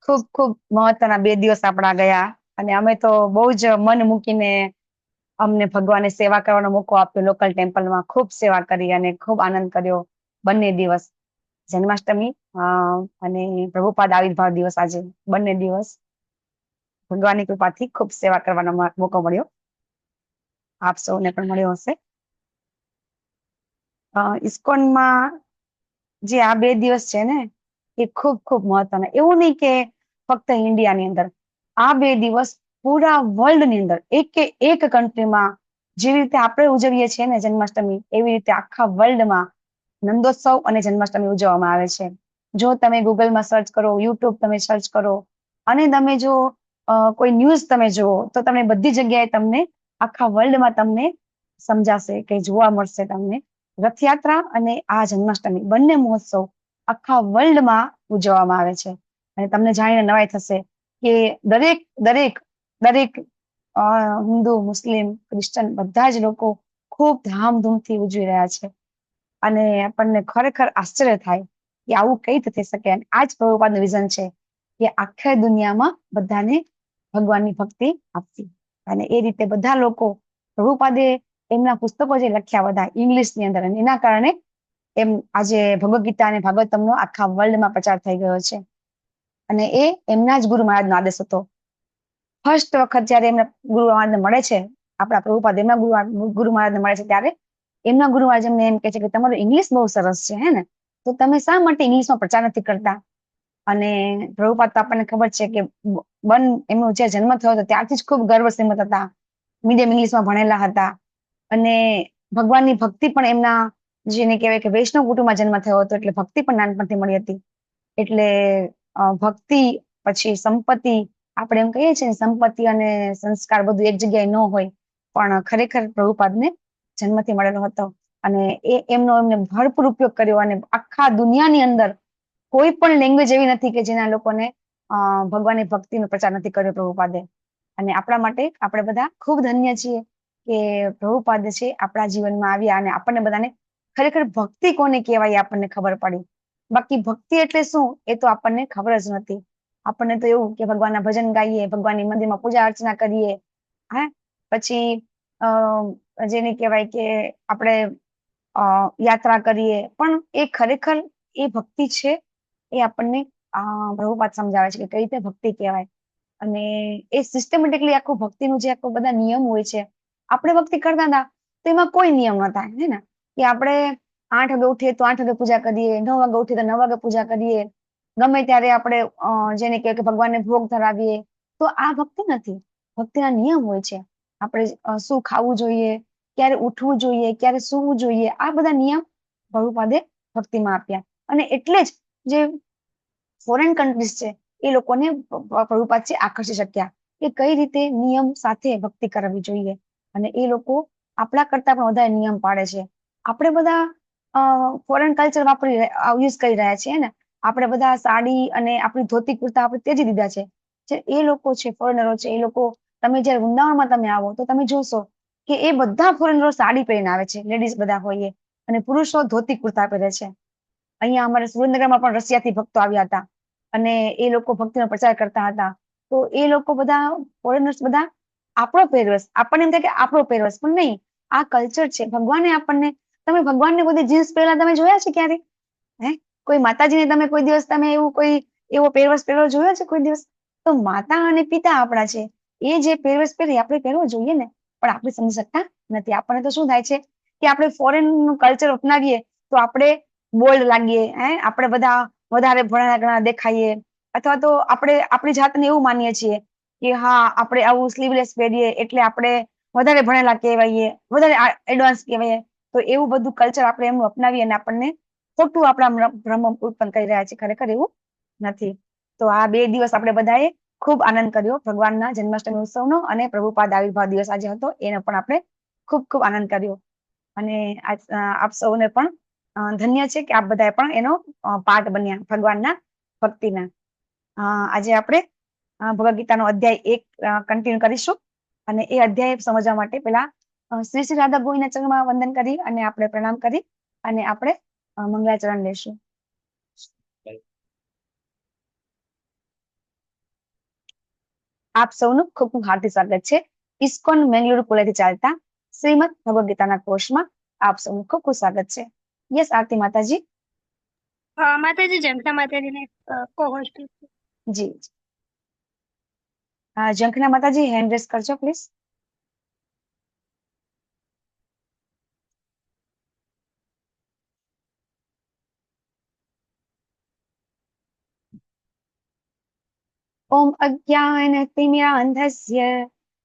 ખૂબ ખૂબ મહત્વના 2 દિવસ આપણા ગયા અને અમે તો બહુ જ મન મૂકીને અમને ભગવાને સેવા કરવાનો મોકો આપ્યો. લોકલ ટેમ્પલમાં ખૂબ સેવા કરી અને ખૂબ આનંદ કર્યો બંને દિવસ, જન્માષ્ટમી અને પ્રભુપાદ આવિર્ભાવ દિવસ. આજે બંને દિવસ ભગવાનની કૃપાથી ખૂબ સેવા કરવાનો મોકો મળ્યો. આપ સૌને પણ મળ્યો હશે. ઇસ્કોનમાં જે આ 2 દિવસ છે ને એ ખૂબ ખૂબ મહત્વના. એવું નહીં કે ફક્ત ઇન્ડિયાની અંદર, આ 2 દિવસ પૂરા વર્લ્ડ ની અંદર એક કન્ટ્રીમાં જેવી રીતે આપણે ઉજવીએ છીએ ને જન્માષ્ટમી, એવી રીતે આખા વર્લ્ડમાં નંદોત્સવ અને જન્માષ્ટમી ઉજવવામાં આવે છે. જો તમે ગૂગલમાં સર્ચ કરો, યુટ્યુબ તમે સર્ચ કરો અને તમે જો કોઈ ન્યૂઝ તમે જુઓ તો તમને બધી જગ્યાએ તમને આખા વર્લ્ડમાં તમને સમજાશે કે જોવા મળશે તમને રથયાત્રા અને આ જન્માષ્ટમી બંને મહોત્સવ આખા વર્લ્ડમાં ઉજવવામાં આવે છે. અને તમને જાણીને નવાઈ થશે કે દરેક દરેક દરેક હિન્દુ, મુસ્લિમ, ક્રિશ્ચન બધા જ લોકો ખૂબ ધામધૂમથી ઉજવી રહ્યા છે. અને આપણને ખરેખર આશ્ચર્ય થાય કે આવું કઈ રીતે થઈ શકે. અને આ જ પ્રભુપાદનું વિઝન છે કે આખા દુનિયામાં બધાને ભગવાનની ભક્તિ આપવી. અને એ રીતે બધા લોકો પ્રભુપાદે એમના પુસ્તકો જે લખ્યા બધા ઇંગ્લિશની અંદર, અને એના કારણે એમ આજે ભગવદ ગીતા અને ભાગવતમનો આખા વર્લ્ડમાં પ્રચાર થઈ ગયો છે. અને એ એમના જ ગુરુ મહારાજનો આદેશ હતો. ફર્સ્ટ વખત જયારે એમના ગુરુ મહારાજને મળે છે, આપણા પ્રભુપાદ એમના ગુરુ મહારાજને મળે છે, ત્યારે એમના ગુરુ મહારાજ એમને એમ કહે છે કે તમારું ઇંગ્લિશ બહુ સરસ છે, હે ને, તો તમે શા માટે ઇંગ્લિશમાં પ્રચાર નથી કરતા? અને પ્રભુપાદ તો આપણને ખબર છે કે એમનો જે જન્મ થયો હતો ત્યારથી જ ખૂબ ગર્વ શ્રીમંત હતા, મીડિયમ ઇંગ્લિશમાં ભણેલા હતા. અને ભગવાનની ભક્તિ પણ એમના, જેને કહેવાય કે વૈષ્ણવ કુટુંબમાં જન્મ થયો હતો, એટલે ભક્તિ પણ નાનપણથી મળી હતી. એટલે ભક્તિ પછી સંપત્તિ, આપણે એમ કહીએ છીએ ને સંપત્તિ અને સંસ્કાર બધું એક જગ્યાએ ન હોય, પણ ખરેખર પ્રભુપાદને જન્મથી મળેલો હતો. અને એમને ભરપૂર ઉપયોગ કર્યો. અને આખા દુનિયાની અંદર કોઈ પણ લેંગ્વેજ એવી નથી કે જેના લોકોને ભગવાનની ભક્તિનો પ્રચાર નથી કર્યો પ્રભુપાદે. અને આપણા માટે આપણે બધા ખૂબ ધન્ય છીએ કે પ્રભુપાદ છે આપણા જીવનમાં આવ્યા અને આપણને બધાને ખરેખર ભક્તિ કોને કહેવાય આપણને ખબર પડી. બાકી ભક્તિ એટલે શું એ તો આપણને ખબર જ નથી. આપણને તો એવું કે ભગવાનના ભજન ગાઈએ, ભગવાનની મંદિરમાં પૂજા અર્ચના કરીએ, હા, પછી જેને કહેવાય કે આપણે યાત્રા કરીએ, પણ એ ખરેખર એ ભક્તિ છે એ આપણને પ્રભુપાદ સમજાવે છે કે કઈ રીતે ભક્તિ કહેવાય. અને એ સિસ્ટમેટિકલી આખું ભક્તિનું જે આખું બધા નિયમ હોય છે, આપણે ભક્તિ કરતા હતા તો એમાં કોઈ નિયમ નતા, હે ને, કે આપણે 8 વાગે ઉઠીએ તો 8 વાગે પૂજા કરીએ, 9 વાગે ઉઠીએ તો 9 વાગે પૂજા કરીએ, ગમે ત્યારે આપણે જેને કહેવાય કે ભગવાનને ભોગ ધરાવીએ, તો આ ભક્તિ નથી. ભક્તિના નિયમ હોય છે. આપણે શું ખાવું જોઈએ, ક્યારે ઉઠવું જોઈએ, ક્યારે સૂવું જોઈએ, આ બધા નિયમ પ્રભુપાદે ભક્તિમાં આપ્યા. અને એટલે જ જે ફોરેન કન્ટ્રીઝ છે એ લોકોને પ્રભુપાદ છે આકર્ષી શક્યા કે કઈ રીતે નિયમ સાથે ભક્તિ કરવી જોઈએ. અને એ લોકો આપણા કરતા પણ વધારે નિયમ પાડે છે. આપણે બધા ફોરેન કલ્ચર યુઝ કરી રહ્યા છીએ ને, આપણે બધા સાડી અને આપણી ધોતી કુર્તા આપણે ત્યજી દીધા છે. જે એ લોકો છે, ફોરેનરો છે, એ લોકો, તમે જયારે વૃંદાવનમાં તમે આવો તો તમે જોશો કે એ બધા ફોરેનરો સાડી પહેરીને આવે છે, લેડીઝ બધા હોઈએ, અને પુરુષો ધોતી કુર્તા પહેરે છે. અહીંયા અમારે સુરેન્દ્રનગરમાં પણ રશિયાથી ભક્તો આવ્યા હતા અને એ લોકો ભક્તિનો પ્રચાર કરતા હતા. તો એ લોકો બધા ફોરેનર્સ બધા આપણો પહેરવેશ, આપણને એમ થાય કે આપણો પહેરવેશ, પણ નહીં, આ કલ્ચર છે. ભગવાને આપણને, તમે ભગવાનને કોઈ જીન્સ પહેરેલા તમે જોયા છે ક્યારે? હે, કોઈ માતાજીને તમે કોઈ દિવસ તમે એવું કોઈ એવો પહેરવેશ પહેરેલો જોયો છે કોઈ દિવસ? તો માતા અને પિતા આપણા છે, એ જે પહેરવેશ પહેરી આપણે પહેરવો જોઈએ ને, પણ આપણે સમજી શકતા નથી. આપણને તો શું થાય છે કે આપણે ફોરેન નું કલ્ચર અપનાવીએ તો આપણે બોલ્ડ લાગીએ, આપણે બધા વધારે ભણેલા ગણા દેખાઈએ, અથવા તો આપણે આપણી જાતને એવું માનીએ છીએ કે હા, આપણે આવું સ્લીવલેસ પહેરીએ એટલે આપણે વધારે ભણેલા કહેવાઈએ, વધારે એડવાન્સ કહેવાઈએ. તો એવું બધું કલ્ચર આપણે એમનું અપનાવીએ અને આપણને ખોટું આપણા ભ્રમ ઉત્પન્ન કરી રહ્યા છે. ખરેખર એવું નથી. તો આ 2 દિવસ આપણે બધાએ ખૂબ આનંદ કર્યો ભગવાનના જન્માષ્ટમી ઉત્સવનો, અને પ્રભુપાદ આવિર્ભાવ દિવસ આજે હતો એનો પણ આપણે ખૂબ ખૂબ આનંદ કર્યો. અને આપ સૌને પણ ધન્ય છે કે આપ બધાએ પણ એનો પાર્ટ બન્યા ભગવાનના ભક્તિના. આજે આપણે ભગવદ ગીતાનો અધ્યાય 1 કન્ટિન્યુ કરીશું. અને એ અધ્યાય સમજવા માટે પેલા શ્રી શ્રી રાધા ગોવિંદના ચરણમાં વંદન કરી અને આપણે પ્રણામ કરી અને આપણે મંગલાચરણ લેશું. આપ સૌનું ખૂબ ખૂબ હાર્દિક સ્વાગત છે ઇસ્કોન મેંગલુરુ કોલેજથી ચાલતા શ્રીમદ ભગવદ ગીતાના કોર્સમાં આપ સૌનું ખૂબ ખૂબ સ્વાગત છે. યસ આરતી માતાજી. માતાજી ઝંખના માતાજીને co-host જી ઝંખના માતાજી હેન્ડ રેસ કરજો પ્લીઝ. ओम अज्ञानतिमिरान्धस्य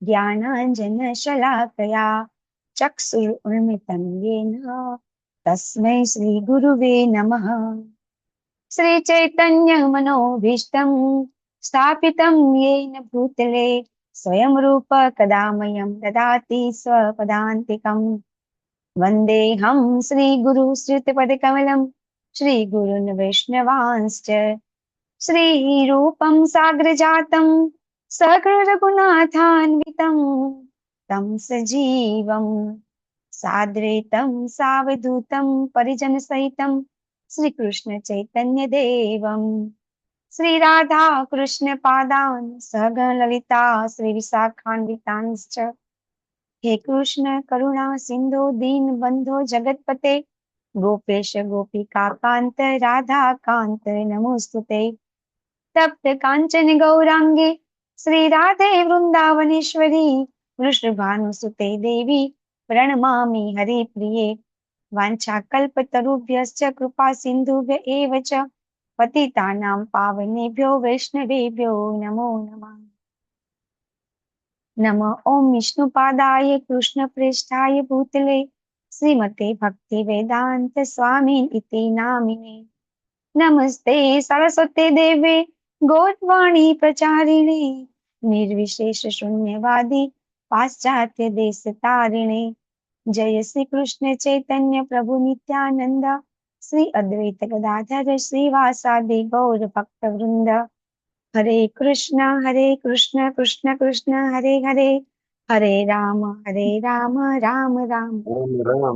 ज्ञानाञ्जनशलाकया चक्षुरुन्मिलितं येन तस्मै श्रीगुरुवे नमः. श्रीचैतन्यमनोभीष्टं स्थापितं येन भूतले स्वयं रूप कदा मह्यं ददाति स्वपदान्तिकम्. वन्देऽहं श्रीगुरु श्रुतिपदकमलं श्रीगुरुन् वैष्णवांश्च श्रीरूपं साग्रजातं सकलरघुनाथान्वितं तं सजीवं साद्वैतं सावधूतं परिजनसहितं श्रीकृष्ण चैतन्यदेवं श्रीराधा कृष्णपादान् सहगणललिता श्रीविशाखान्वितांश्च. हे कृष्ण करुणा सिन्धो दीनबन्धो जगत्पते गोपेश गोपिकान्त राधाकान्त नमोस्तुते. तप्त कांचन गौरांगे श्रीराधे वृंदावनेश्वरी वृषभानुसुते देवी प्रणमामि हरिप्रिये. वाञ्छाकल्पतरुभ्यश्च कृपा सिन्धुभ्य एव च पतितानां पावनेभ्यो वैष्णवेभ्यो नमो नमः. नमः ओम विष्णुपादाय कृष्णप्रेष्ठाय भूतले श्रीमते भक्तिवेदांत स्वामी इति नामिने. नमस्ते सरस्वती देवे गौरवाणी प्रचारिणे निर्विशेष शून्यवादी पाश्चात्य देश तारिणे. जय श्री कृष्ण चैतन्य प्रभु नित्यानंद श्री अद्वैत गदाधर श्रीवासादि गौर भक्त वृंद. हरे कृष्ण कृष्ण कृष्ण हरे हरे हरे राम राम राम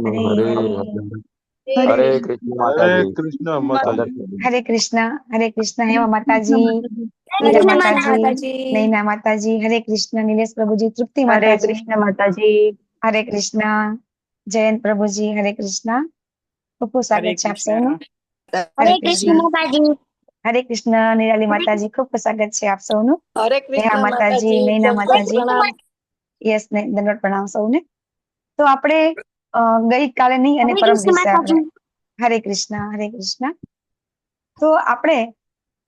हरे हरे. हरे कृष्ण माताजी. हरे कृष्ण हेमा माताजी, मीरा माताजी, नैना माताजी, हरे कृष्ण नीलेश प्रभुजी, तृप्ति माताजी, हरे कृष्ण माताजी, हरे कृष्ण जयंत प्रभुजी, हरे कृष्ण. खूब खूब स्वागत है आप सबનું. हरे कृष्ण माताजी, हरे कृष्ण निराली माताजी, खूब खूब स्वागत है आप सबનું. हरे कृष्ण નેહા માતાજી, નૈના માતાજી, યસ દંડવત પ્રણામ સૌને. તો આપણે ગઈકાલે નહીં અને પરમ દિવસે આપણે હરે કૃષ્ણ. તો આપણે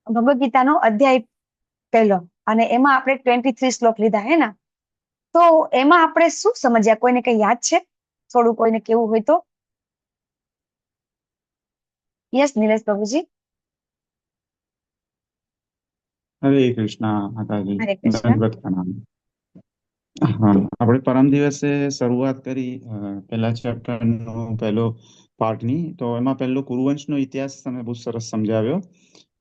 ભગવદ ગીતાનો અધ્યાય પહેલો અને એમાં આપણે 23 શ્લોક લીધા હે ને. તો એમાં આપણે શું સમજ્યા? કોઈને કઈ યાદ છે? થોડું કોઈને કેવું હોય તો. યસ નિલેશ પ્રભુજી. હરે કૃષ્ણ માતાજી, હરે કૃષ્ણ. દંડવત પ્રણામ. હા, આપણે પરમ દિવસે શરૂઆત કરી પહેલા ચેપ્ટરનો પહેલો પાર્ટની. તો એમાં પહેલો કુરુવંશનો ઇતિહાસ તમે બહુ સરસ સમજાવ્યો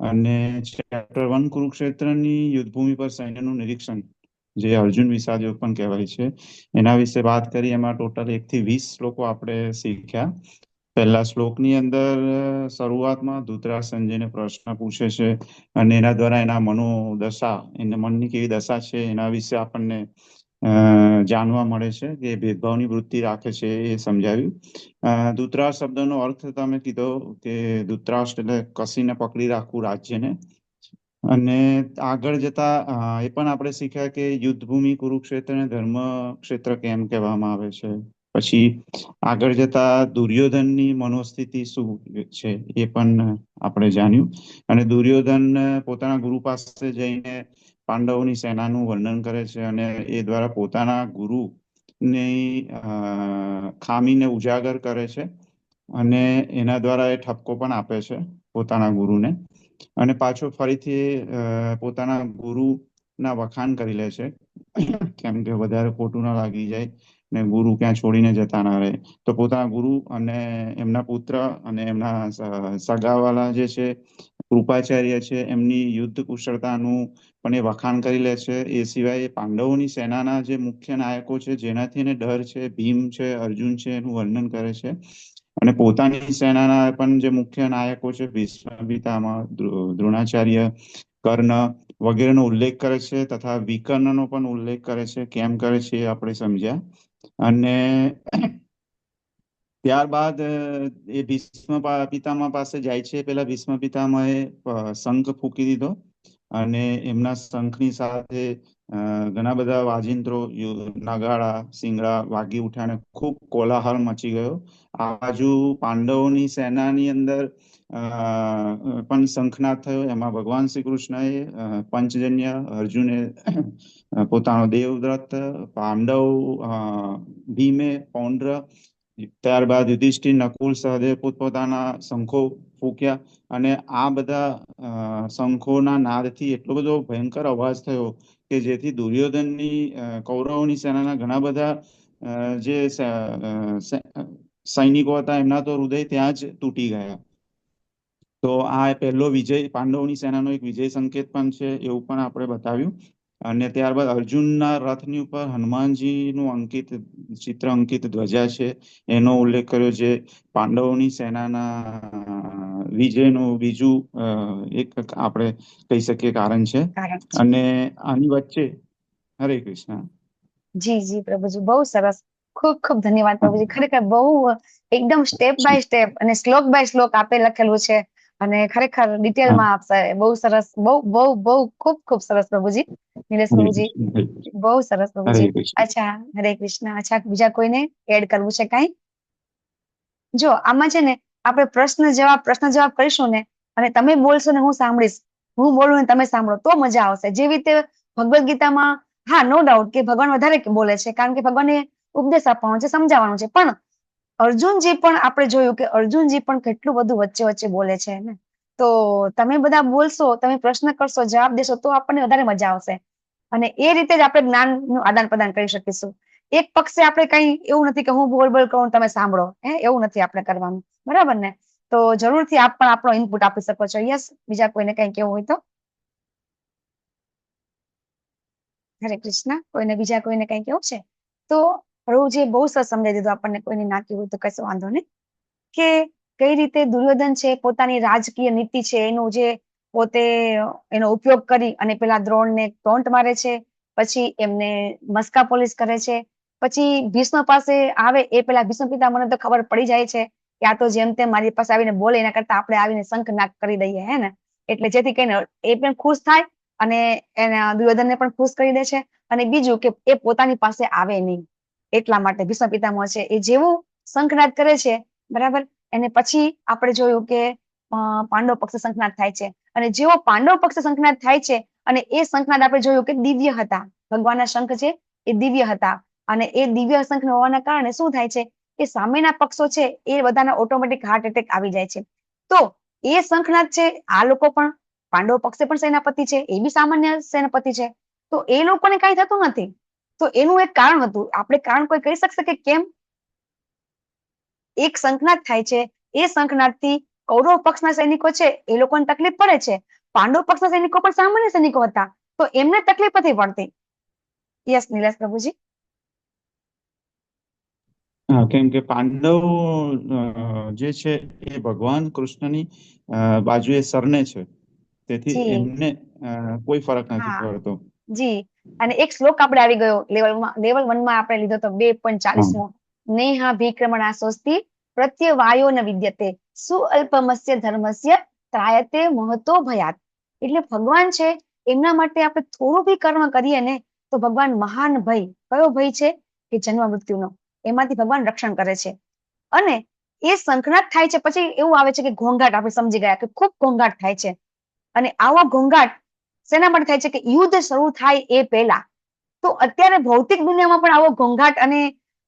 અને ચેપ્ટર 1 કુરુક્ષેત્રની યુદ્ધભૂમિ પર સૈન્યનું નિરીક્ષણ, જે અર્જુન વિષાદ યુદ્ધ પણ કહેવાય છે, એના વિશે વાત કરી. એમાં ટોટલ 1 થી 20 શ્લોકો આપણે શીખ્યા. પહેલા શ્લોકની અંદર શરૂઆતમાં ધૃતરાષ્ટ્ર સંજયને પ્રશ્ન પૂછે છે અને એના દ્વારા એના મનોદશા, એના મનની કેવી દશા છે એના વિશે આપણને જાણવા મળે છે કે ભેદભાવની વૃત્તિ રાખે છે, એ સમજાવ્યું. ધૃતરાષ્ટ્ર શબ્દનો અર્થ તમે કીધો કે ધૃતરાષ્ટ્ર એટલે કસીને પકડી રાખવું રાજ્યને. અને આગળ જતા એ પણ આપણે શીખ્યા કે યુદ્ધભૂમિ કુરુક્ષેત્રને ધર્મ ક્ષેત્ર કેમ કહેવામાં આવે છે. પછી આગળ જતા દુર્યોધનની મનોસ્થિતિ શું છે એ પણ આપણે જાણ્યું. અને દુર્યોધન પોતાના ગુરુ પાસે જઈને પાંડવોની સેનાનું વર્ણન કરે છે અને એ દ્વારા પોતાના ગુરુની ખામીને ઉજાગર કરે છે અને એના દ્વારા એ ઠપકો પણ આપે છે પોતાના ગુરુને. અને પાછો ફરીથી પોતાના ગુરુના વખાણ કરી લે છે, કેમ કે વધારે ખોટું ના લાગી જાય ને ગુરુ ક્યાં છોડીને જતા ના રહે. તો પોતાના ગુરુ અને એમના પુત્ર અને એમના સગાવાલા જે છે કૃપાચાર્ય છે, એમની યુદ્ધ કુશળતાનું પણ એ વખાણ કરી લે છે. એ સિવાય પાંડવોની સેનાના જે મુખ્ય નાયકો છે, જેનાથી એને ડર છે, ભીમ છે, અર્જુન છે, એનું વર્ણન કરે છે. અને પોતાની સેનાના પણ જે મુખ્ય નાયકો છે, ભીષ્મ પિતામહ, દ્રોણાચાર્ય, કર્ણ, વગેરેનો ઉલ્લેખ કરે છે તથા વિકર્ણનો પણ ઉલ્લેખ કરે છે. કેમ કરે છે એ આપણે સમજ્યા. અને ત્યારબાદ એ પિતામહ પાસે જાય છે. પેલા ભીષ્મ પિતામહે શંખ ફૂંકી દીધો અને એમના શંખની સાથે ઘણા બધા વાજિંત્રો, નગાડા, શિંગડા વાગી ઉઠ્યા અને ખૂબ કોલાહલ મચી ગયો. આ બાજુ પાંડવોની સેનાની અંદર પણ શંખનાદ થયો. એમાં ભગવાન શ્રી કૃષ્ણએ પંચજન્ય, અર્જુને પોતાનો દેવવ્રત, પાંડવ ભીમે પૌંડ્ર, ત્યારબાદ યુધિષ્ઠિર, નકુલ, સહદેવ પોતપોતાના શંખો ફૂંક્યા અને આ બધા શંખોના નાદથી એટલો બધો ભયંકર અવાજ થયો કે જેથી દુર્યોધનની કૌરવોની સેનાના ઘણા બધા જે સૈનિકો હતા એમના તો હૃદય ત્યાં જ તૂટી ગયા. તો આ પહેલો વિજય, પાંડવોની સેનાનો એક વિજય સંકેત પણ છે એવું પણ આપણે બતાવ્યું. અને ત્યારબાદ અર્જુનના રથની ઉપર હનુમાનજીનું ચિત્ર અંકિત ધ્વજા છે એનો ઉલ્લેખ કર્યો, જે પાંડવોની સેનાના વિજયનું બીજું એક આપણે કહી શકીએ કારણ છે. કારણ છે. અને આની વચ્ચે હરે કૃષ્ણ. જી જી પ્રભુજી, બહુ સરસ. ખૂબ ખૂબ ધન્યવાદ પ્રભુજી. ખરેખર બહુ એકદમ સ્ટેપ બાય સ્ટેપ અને શ્લોક બાય શ્લોક આપે લખેલું છે અને ખરેખર ડિટેલમાં આપશે. બહુ સરસ, બહુ બહુ બહુ ખૂબ ખૂબ સરસ પ્રભુજી. નિલેશ હરે પ્રભુજી, કૃષ્ણ. બહુ સરસ હરે પ્રભુજી. કૃષ્ણ. અચ્છા, હરે કૃષ્ણ. અચ્છા, બીજા કોઈને એડ કરવું છે કાંઈ? જો આમાં છે ને આપણે પ્રશ્ન જવાબ કરીશું ને, અને તમે બોલશો ને હું સાંભળીશ, હું બોલું ને તમે સાંભળો, તો મજા આવશે. જેવી રીતે ભગવદ ગીતામાં, હા, નો ડાઉટ કે ભગવાન વધારે બોલે છે, કારણ કે ભગવાને ઉપદેશ આપવાનો છે, સમજાવવાનું છે. પણ અર્જુનજી પણ આપણે જોયું કે અર્જુનજી પણ કેટલું બધું વચ્ચે વચ્ચે બોલે છે ને. તો તમે બધા બોલશો, તમે પ્રશ્ન કરશો, જવાબ દેશો, તો આપણને વધારે મજા આવશે. અને એ રીતે જ આપણે જ્ઞાનનું આદાન પ્રદાન કરી શકીશું. એક પક્ષે આપણે કઈ એવું નથી કે હું બોલ બોલ કરું તમે સાંભળો, એવું નથી આપણે કરવાનું. બરાબર ને? તો જરૂરથી આપ પણ આપણો ઇનપુટ આપી શકો છો. યસ, બીજા કોઈને કઈ કેવું હોય તો. હરે કૃષ્ણ. બીજા કોઈને કઈ કેવું છે તો પ્રભુજીએ બહુ સરસ સમજાવી દીધું આપણને. કોઈને ના કેવું હોય તો કશો વાંધો નહીં. કે કઈ રીતે દુર્યોધન છે પોતાની રાજકીય નીતિ છે એનું જે પોતે એનો ઉપયોગ કરી અને પેલા દ્રોણને ટોન્ટ મારે છે, પછી એમને મસ્કા પોલીસ કરે છે, પછી ભીષ્મ પાસે આવે એ પેલા ભીષ્મ પિતામહને તો ખબર પડી જાય છે કે આ તો જેમ તેમ મારી પાસે આવીને બોલે, એના કરતા આપણે આવીને શંખનાદ કરી દઈએ, હે ને? એટલે જેથી કરીને એ પણ ખુશ થાય અને એના દુર્યોધનને પણ ખુશ કરી દે છે. અને બીજું કે એ પોતાની પાસે આવે નહીં, એટલા માટે ભીષ્મ પિતામહ છે એ જેવું શંખનાદ કરે છે, બરાબર, એને પછી આપણે જોયું કે પાંડવ પક્ષે શંખનાદ થાય છે. અને જેવો પાંડવ પક્ષે શંખનાદ થાય છે અને એ શંખનાદ આપણે જોયું કે દિવ્ય હતા. ભગવાનના શંખ છે એ દિવ્ય હતા. અને એ દિવ્ય શંખ હોવાના કારણે શું થાય છે કે સામેના પક્ષો છે એ બધાના ઓટોમેટિક હાર્ટ એટેક આવી જાય છે. તો એ શંખનાદ છે, આ લોકો પણ પાંડવ પક્ષે પણ સેનાપતિ છે, એ બી સામાન્ય સેનાપતિ છે, તો એ લોકોને કઈ થતું નથી. તો એનું એક કારણ હતું. આપણે કારણ કોઈ કહી શકશે કે કેમ એક શંખનાદ થાય છે, એ શંખનાદથી કૌરવ પક્ષના સૈનિકો છે એ લોકોને તકલીફ પડે છે. પાંડવ પક્ષના સૈનિકો પણ સામાન્ય સૈનિકો હતા, તો એમને તકલીફ નથી પડતી. યસ નિલેશ પ્રભુજી. હા, કેમ કે પાંડવ જે છે એ ભગવાન કૃષ્ણની બાજુએ સરને છે, તેથી જી એમને કોઈ ફરક નથી હા પડતો. જી. અને એક શ્લોક આપણે આવી ગયો લેવલ 1 માં આપણે લીધો તો 2.40મો. નેહા ભીક્રમણા સ્વસ્તિ પ્રત્યવાયો ન વિદ્યતે સુઅલ્પમસ્ય ધર્મસ્ય ત્રાયતે મહતો ભયાત. એટલે ભગવાન છે એમના માટે આપણે થોડું બી કર્મ કરીએ ને તો ભગવાન મહાન ભય, કયો ભય છે કે જન્મ મૃત્યુનો, એમાંથી ભગવાન રક્ષણ કરે છે. અને એ શંખનાદ થાય છે પછી એવું આવે છે કે ઘોંઘાટ, આપણે સમજી ગયા કે ખૂબ ઘોંઘાટ થાય છે. અને આવો ઘોંઘાટ શેના માટે થાય છે કે યુદ્ધ શરૂ થાય એ પહેલા. તો અત્યારે ભૌતિક દુનિયામાં પણ આવો ઘોંઘાટ અને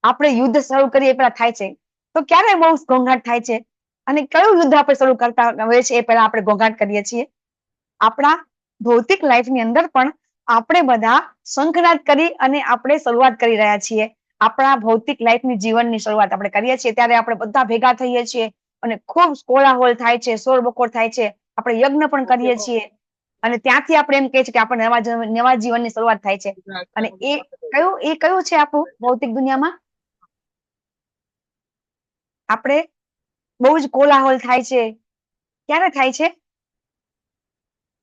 આપણે યુદ્ધ શરૂ કરીએ એ પહેલા થાય છે. તો ક્યારે બહુ ઘોંઘાટ થાય છે અને કયું યુદ્ધ આપણે શરૂ કરતા હોય છે એ પહેલા આપણે ઘોંઘાટ કરીએ છીએ? આપણા ભૌતિક લાઈફની અંદર પણ આપણે બધા શંખનાદ કરી અને આપણે શરૂઆત કરી રહ્યા છીએ. આપણા ભૌતિક લાઈફની જીવનની શરૂઆત આપણે કરીએ છીએ ત્યારે આપણે બધા ભેગા થઈએ છીએ અને ખૂબ કોલાહોલ થાય છે, શોર બકોર થાય છે, આપણે યજ્ઞ પણ કરીએ છીએ અને ત્યાંથી આપણે એમ કહે છે કે આપણે નવા જીવનની શરૂઆત થાય છે. અને એ કયું છે આપણું ભૌતિક દુનિયામાં? આપણે બહુ જ કોલાહોલ થાય છે. ક્યારે થાય છે?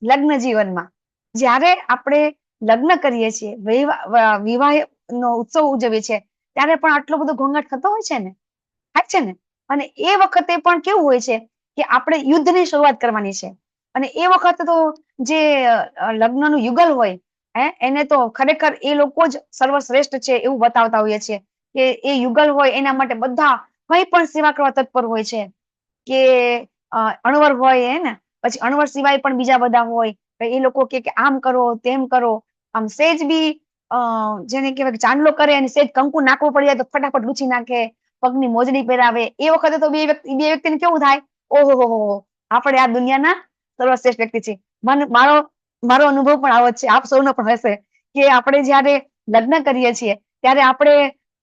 લગ્ન જીવનમાં. જ્યારે આપણે લગ્ન કરીએ છીએ, વિવાહ નો ઉત્સવ ઉજવીએ છીએ, ત્યારે પણ આટલો બધો ઘોંઘાટ થતો હોય છે ને, થાય છે ને. અને એ વખતે પણ કેવું હોય છે કે આપણે યુદ્ધની શરૂઆત કરવાની છે. અને એ વખતે તો જે લગ્નનું યુગલ હોય, એને તો ખરેખર એ લોકો જ સર્વશ્રેષ્ઠ છે એવું બતાવતા હોઈએ છીએ કે એ યુગલ હોય એના માટે બધા કઈ પણ સેવા કરવા તત્પર હોય છે. કે અણવર હોય ને, પછી અણવર સિવાય પણ બીજા બધા હોય, એ લોકો કે આમ કરો તેમ કરો, આમ સેજ બી જેને કહેવાય કે ચાંદલો કરે અને સેજ કંકુ નાખવું પડી જાય તો ફટાફટ લૂછી નાખે, પગની મોજડી પહેરાવે. એ વખતે તો બે વ્યક્તિને કેવું થાય, ઓહો, આપણે આ દુનિયાના સર્વશ્રેષ્ઠ વ્યક્તિ છે. મારો અનુભવ પણ આવો છે, આપ સૌનો પણ હશે કે આપણે જયારે લગ્ન કરીએ છીએ ત્યારે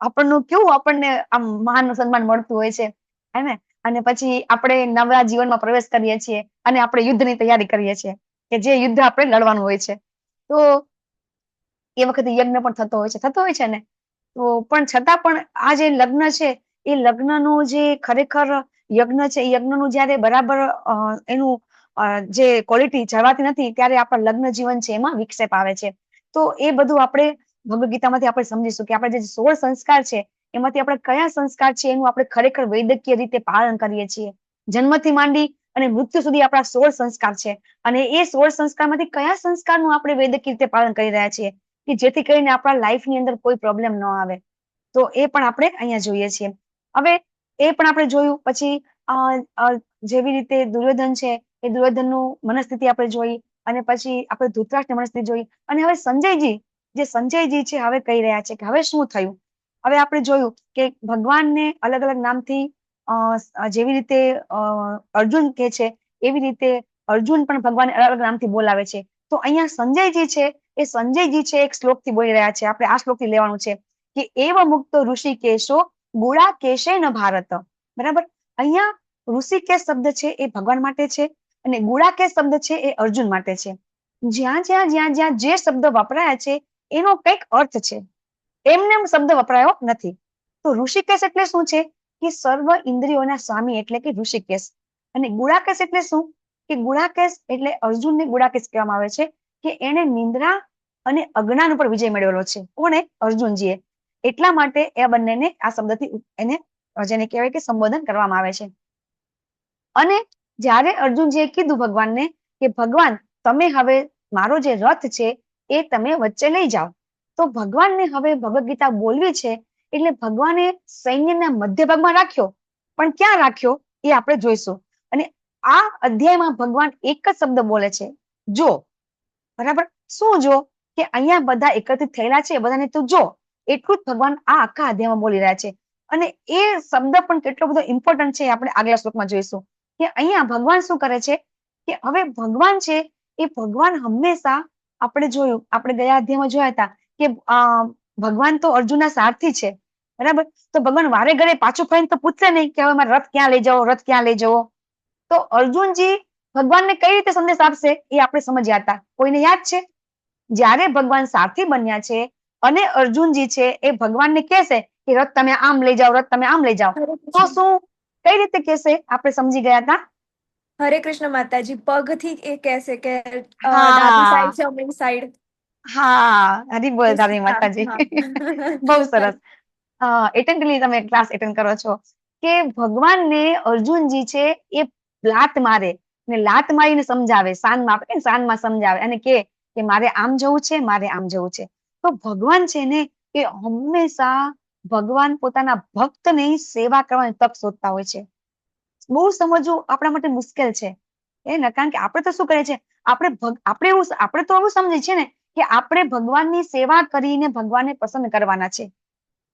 આપણનું કેવું આપણને આમ માન સન્માન મળતું હોય છે, હે ને. અને પછી આપણે નવા જીવનમાં પ્રવેશ કરીએ છીએ અને આપણે યુદ્ધની તૈયારી કરીએ છીએ કે જે યુદ્ધ આપણે લડવાનું હોય છે. તો એ વખતે યજ્ઞ પણ થતો હોય છે ને. તો પણ છતાં પણ આ જે લગ્ન છે એ લગ્નનું જે ખરેખર યજ્ઞ છે, એ યજ્ઞનું જયારે બરાબર એનું જે ક્વોલિટી જળવાતી નથી ત્યારે આપણા લગ્ન જીવન છે એમાં વિક્ષેપ આવે છે. તો એ બધું આપણે ભગવદ ગીતામાંથી આપણે સમજીશું કે આપણે જે 16 સંસ્કાર છે એમાંથી આપણે કયા સંસ્કાર છે એનું આપણે ખરેખર વૈદકીય રીતે પાલન કરીએ છીએ. જન્મથી માંડી અને મૃત્યુ સુધી આપણા 16 સંસ્કાર છે. અને એ 16 સંસ્કારમાંથી કયા સંસ્કારનું આપણે વૈદકીય રીતે પાલન કરી રહ્યા છીએ કે જેથી કરીને આપણા લાઈફની અંદર કોઈ પ્રોબ્લેમ ન આવે. તો એ પણ આપણે અહીંયા જોઈએ છીએ. હવે એ પણ આપણે જોયું. પછી જેવી રીતે દુર્યોધન છે એ દુર્યોધનનું મનસ્થિતિ આપણે જોઈ, અને પછી આપણે ધૃતરાષ્ટ્રની મનસ્થિતિ જોઈ, અને હવે સંજયજી છે હવે કહી રહ્યા છે કે હવે શું થયું. હવે આપણે જોયું કે ભગવાનને અલગ અલગ નામથી જેવી રીતે અર્જુન કે છે એવી રીતે અર્જુન પણ ભગવાનને અલગ અલગ નામથી બોલાવે છે. તો અહીંયા સંજયજી છે એક શ્લોકથી બોલી રહ્યા છે. આપણે આ શ્લોકથી લેવાનું છે કે એવ મુક્તો ઋષિકેશો ગુડા કેશે ન ભારત. બરાબર. અહીંયા ઋષિકેશ શબ્દ છે એ ભગવાન માટે છે અને ગુડાકેશ શબ્દ છે એ અર્જુન માટે છે. જ્યાં જે શબ્દ વપરાયા છે એનો કંઈક અર્થ છે, એમને શબ્દ વપરાયો નથી. તો ઋષિકેશ એટલે શું છે કે સર્વ ઇન્દ્રિયોના સ્વામી એટલે કે ઋષિકેશ. અને ગુડાકેશ એટલે શું કે ગુડાકેશ એટલે અર્જુનને ગુડાકેશ કહેવામાં આવે છે કે એને નિંદ્રા અને અજ્ઞાન ઉપર વિજય મેળવેલો છે. કોણે? અર્જુનજીએ. એટલા માટે એ બંનેને આ શબ્દથી એને જેને કહેવાય કે સંબોધન કરવામાં આવે છે. અને જ્યારે અર્જુનજીએ કીધું ભગવાનને કે ભગવાન તમે હવે મારો જે રથ છે એ તમે વચ્ચે લઈ જાઓ, તો ભગવાનને હવે ભગવદ ગીતા બોલવી છે એટલે ભગવાને સૈન્યના મધ્ય ભાગમાં રાખ્યો. પણ ક્યાં રાખ્યો એ આપણે જોઈશું. અને આ અધ્યાયમાં ભગવાન એક જ શબ્દ બોલે છે, જો. બરાબર. શું જો? કે અહીંયા બધા એકત્રિત થયેલા છે, બધાને તું જો. એટલું જ ભગવાન આ આખા અધ્યાયમાં બોલી રહ્યા છે. અને એ શબ્દ પણ કેટલો બધો ઇમ્પોર્ટન્ટ છે આપણે આગલા શ્લોકમાં જોઈશું કે અહીંયા ભગવાન શું કરે છે કે હવે ભગવાન છે એ ભગવાન હંમેશા આપણે જોયું, આપણે ગયા અધ્યાયમાં જોયા હતા કે ભગવાન તો અર્જુનના સારથી છે. બરાબર. તો ભગવાન વારે ઘરે પાછું ફરીને તો પૂછશે નહીં કે હવે મારે રથ ક્યાં લઈ જવો, રથ ક્યાં લઈ જવો. તો અર્જુનજી ભગવાનને કઈ રીતે સંદેશ આપશે એ આપણે સમજ્યા હતા. કોઈને યાદ છે? જ્યારે ભગવાન સારથી બન્યા છે અને અર્જુનજી છે એ ભગવાનને કહેશે કે રથ તમે આમ લઈ જાઓ, રથ તમે આમ લઈ જાઓ, તો શું કઈ રીતે કહેશે આપણે સમજી ગયા હતા? હરે કૃષ્ણ માતાજી. પગથી એ કહેશે કે ડાબી હા સાઈડ છે, જમણી સાઈડ. હા, હરી બોલ તારી માતાજી. બહુ સરસ. એટેન્ડલી તમે ક્લાસ એટેન્ડ કરો છો કે ભગવાનને અર્જુનજી છે એ લાત મારે ને લાત મારીને સમજાવે, સાનમાં આપણે સાનમાં સમજાવે અને કે મારે આમ જવું છે, મારે આમ જવું છે. તો ભગવાન છે ને એ હંમેશા ભગવાન પોતાના ભક્તની સેવા કરવાની તક શોધતા હોય છે. બહુ સમજવું આપણા માટે મુશ્કેલ છે ને, કારણ કે આપણે તો શું કરીએ છીએ, આપણે તો એવું સમજીએ છીએ ને કે આપણે ભગવાનની સેવા કરીને ભગવાનને પસંદ કરવાના છે.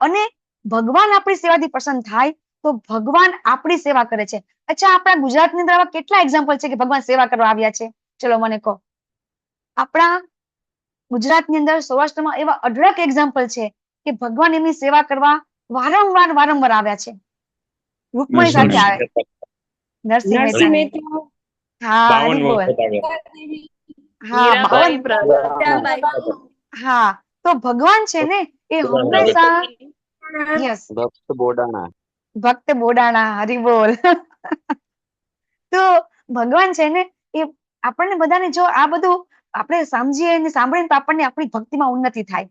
અને ભગવાન આપણી સેવાથી પસંદ થાય તો ભગવાન આપણી સેવા કરે છે. અચ્છા, આપણા ગુજરાતની અંદર આવા કેટલા એક્ઝામ્પલ છે કે ભગવાન સેવા કરવા આવ્યા છે? ચલો મને કહો. આપણા ગુજરાતની અંદર સૌરાષ્ટ્રમાં એવા અઢળક એક્ઝામ્પલ છે કે ભગવાન એમની સેવા કરવા વારંવાર આવ્યા છે. રૂકમણી સાથે આવે, નરસિંહ મહેતા. હા, હરી બોલ. હા, 52. હા, તો ભગવાન છે ને એ હંમેશા ભક્ત બોડાણા, હરી બોલ. તો ભગવાન છે ને એ આપણને બધાને જો આ બધું આપણે સમજીએ અને સાંભળીએ તો આપણને આપણી ભક્તિમાં ઉન્નતિ થાય.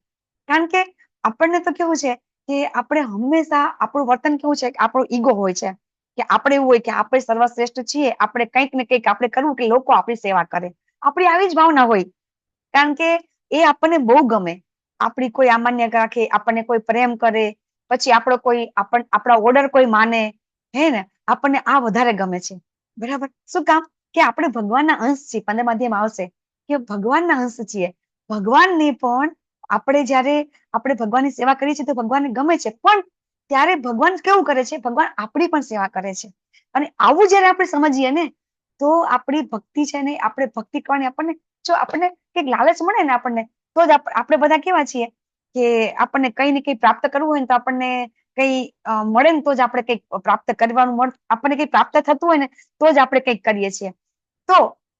કારણ કે આપણને તો કેવું છે કે આપણે હંમેશા આપણું વર્તન કેવું છે કે આપણો ઈગો હોય છે કે આપણે એવું હોય કે આપણે સર્વશ્રેષ્ઠ છીએ, આપણે કંઈક ને કંઈક આપણે કરવું કે લોકો આપણી સેવા કરે. આપણી આવી જ ભાવના હોય. કારણ કે એ આપણને બહુ ગમે. આપણી કોઈ અમાન્ય રાખે, આપણને કોઈ પ્રેમ કરે, પછી આપણો કોઈ આપણા ઓર્ડર કોઈ માને, હે ને, આપણને આ વધારે ગમે છે. બરાબર? શું કામ? કે આપણે ભગવાનના અંશ છીએ. 15મા અધ્યાયમાં આવશે કે ભગવાનના અંશ છીએ. ભગવાનને પણ આપણે જયારે આપણે ભગવાનની સેવા કરીએ છીએ તો ભગવાનને ગમે છે, પણ ત્યારે ભગવાન કેવું કરે છે? ભગવાન આપણી પણ સેવા કરે છે. અને આવું જયારે આપણે સમજીએ ને તો આપણી ભક્તિ છે ને, આપણે ભક્તિ કરવાની આપણને જો આપણને કંઈક લાલચ મળે ને આપણને, તો જ આપણે બધા કેવા છીએ કે આપણને કઈ ને કઈ પ્રાપ્ત કરવું હોય ને તો આપણને કઈ મળે ને તો જ આપણે કંઈક પ્રાપ્ત કરવાનું આપણને કઈ પ્રાપ્ત થતું હોય ને તો જ આપણે કંઈક કરીએ છીએ. તો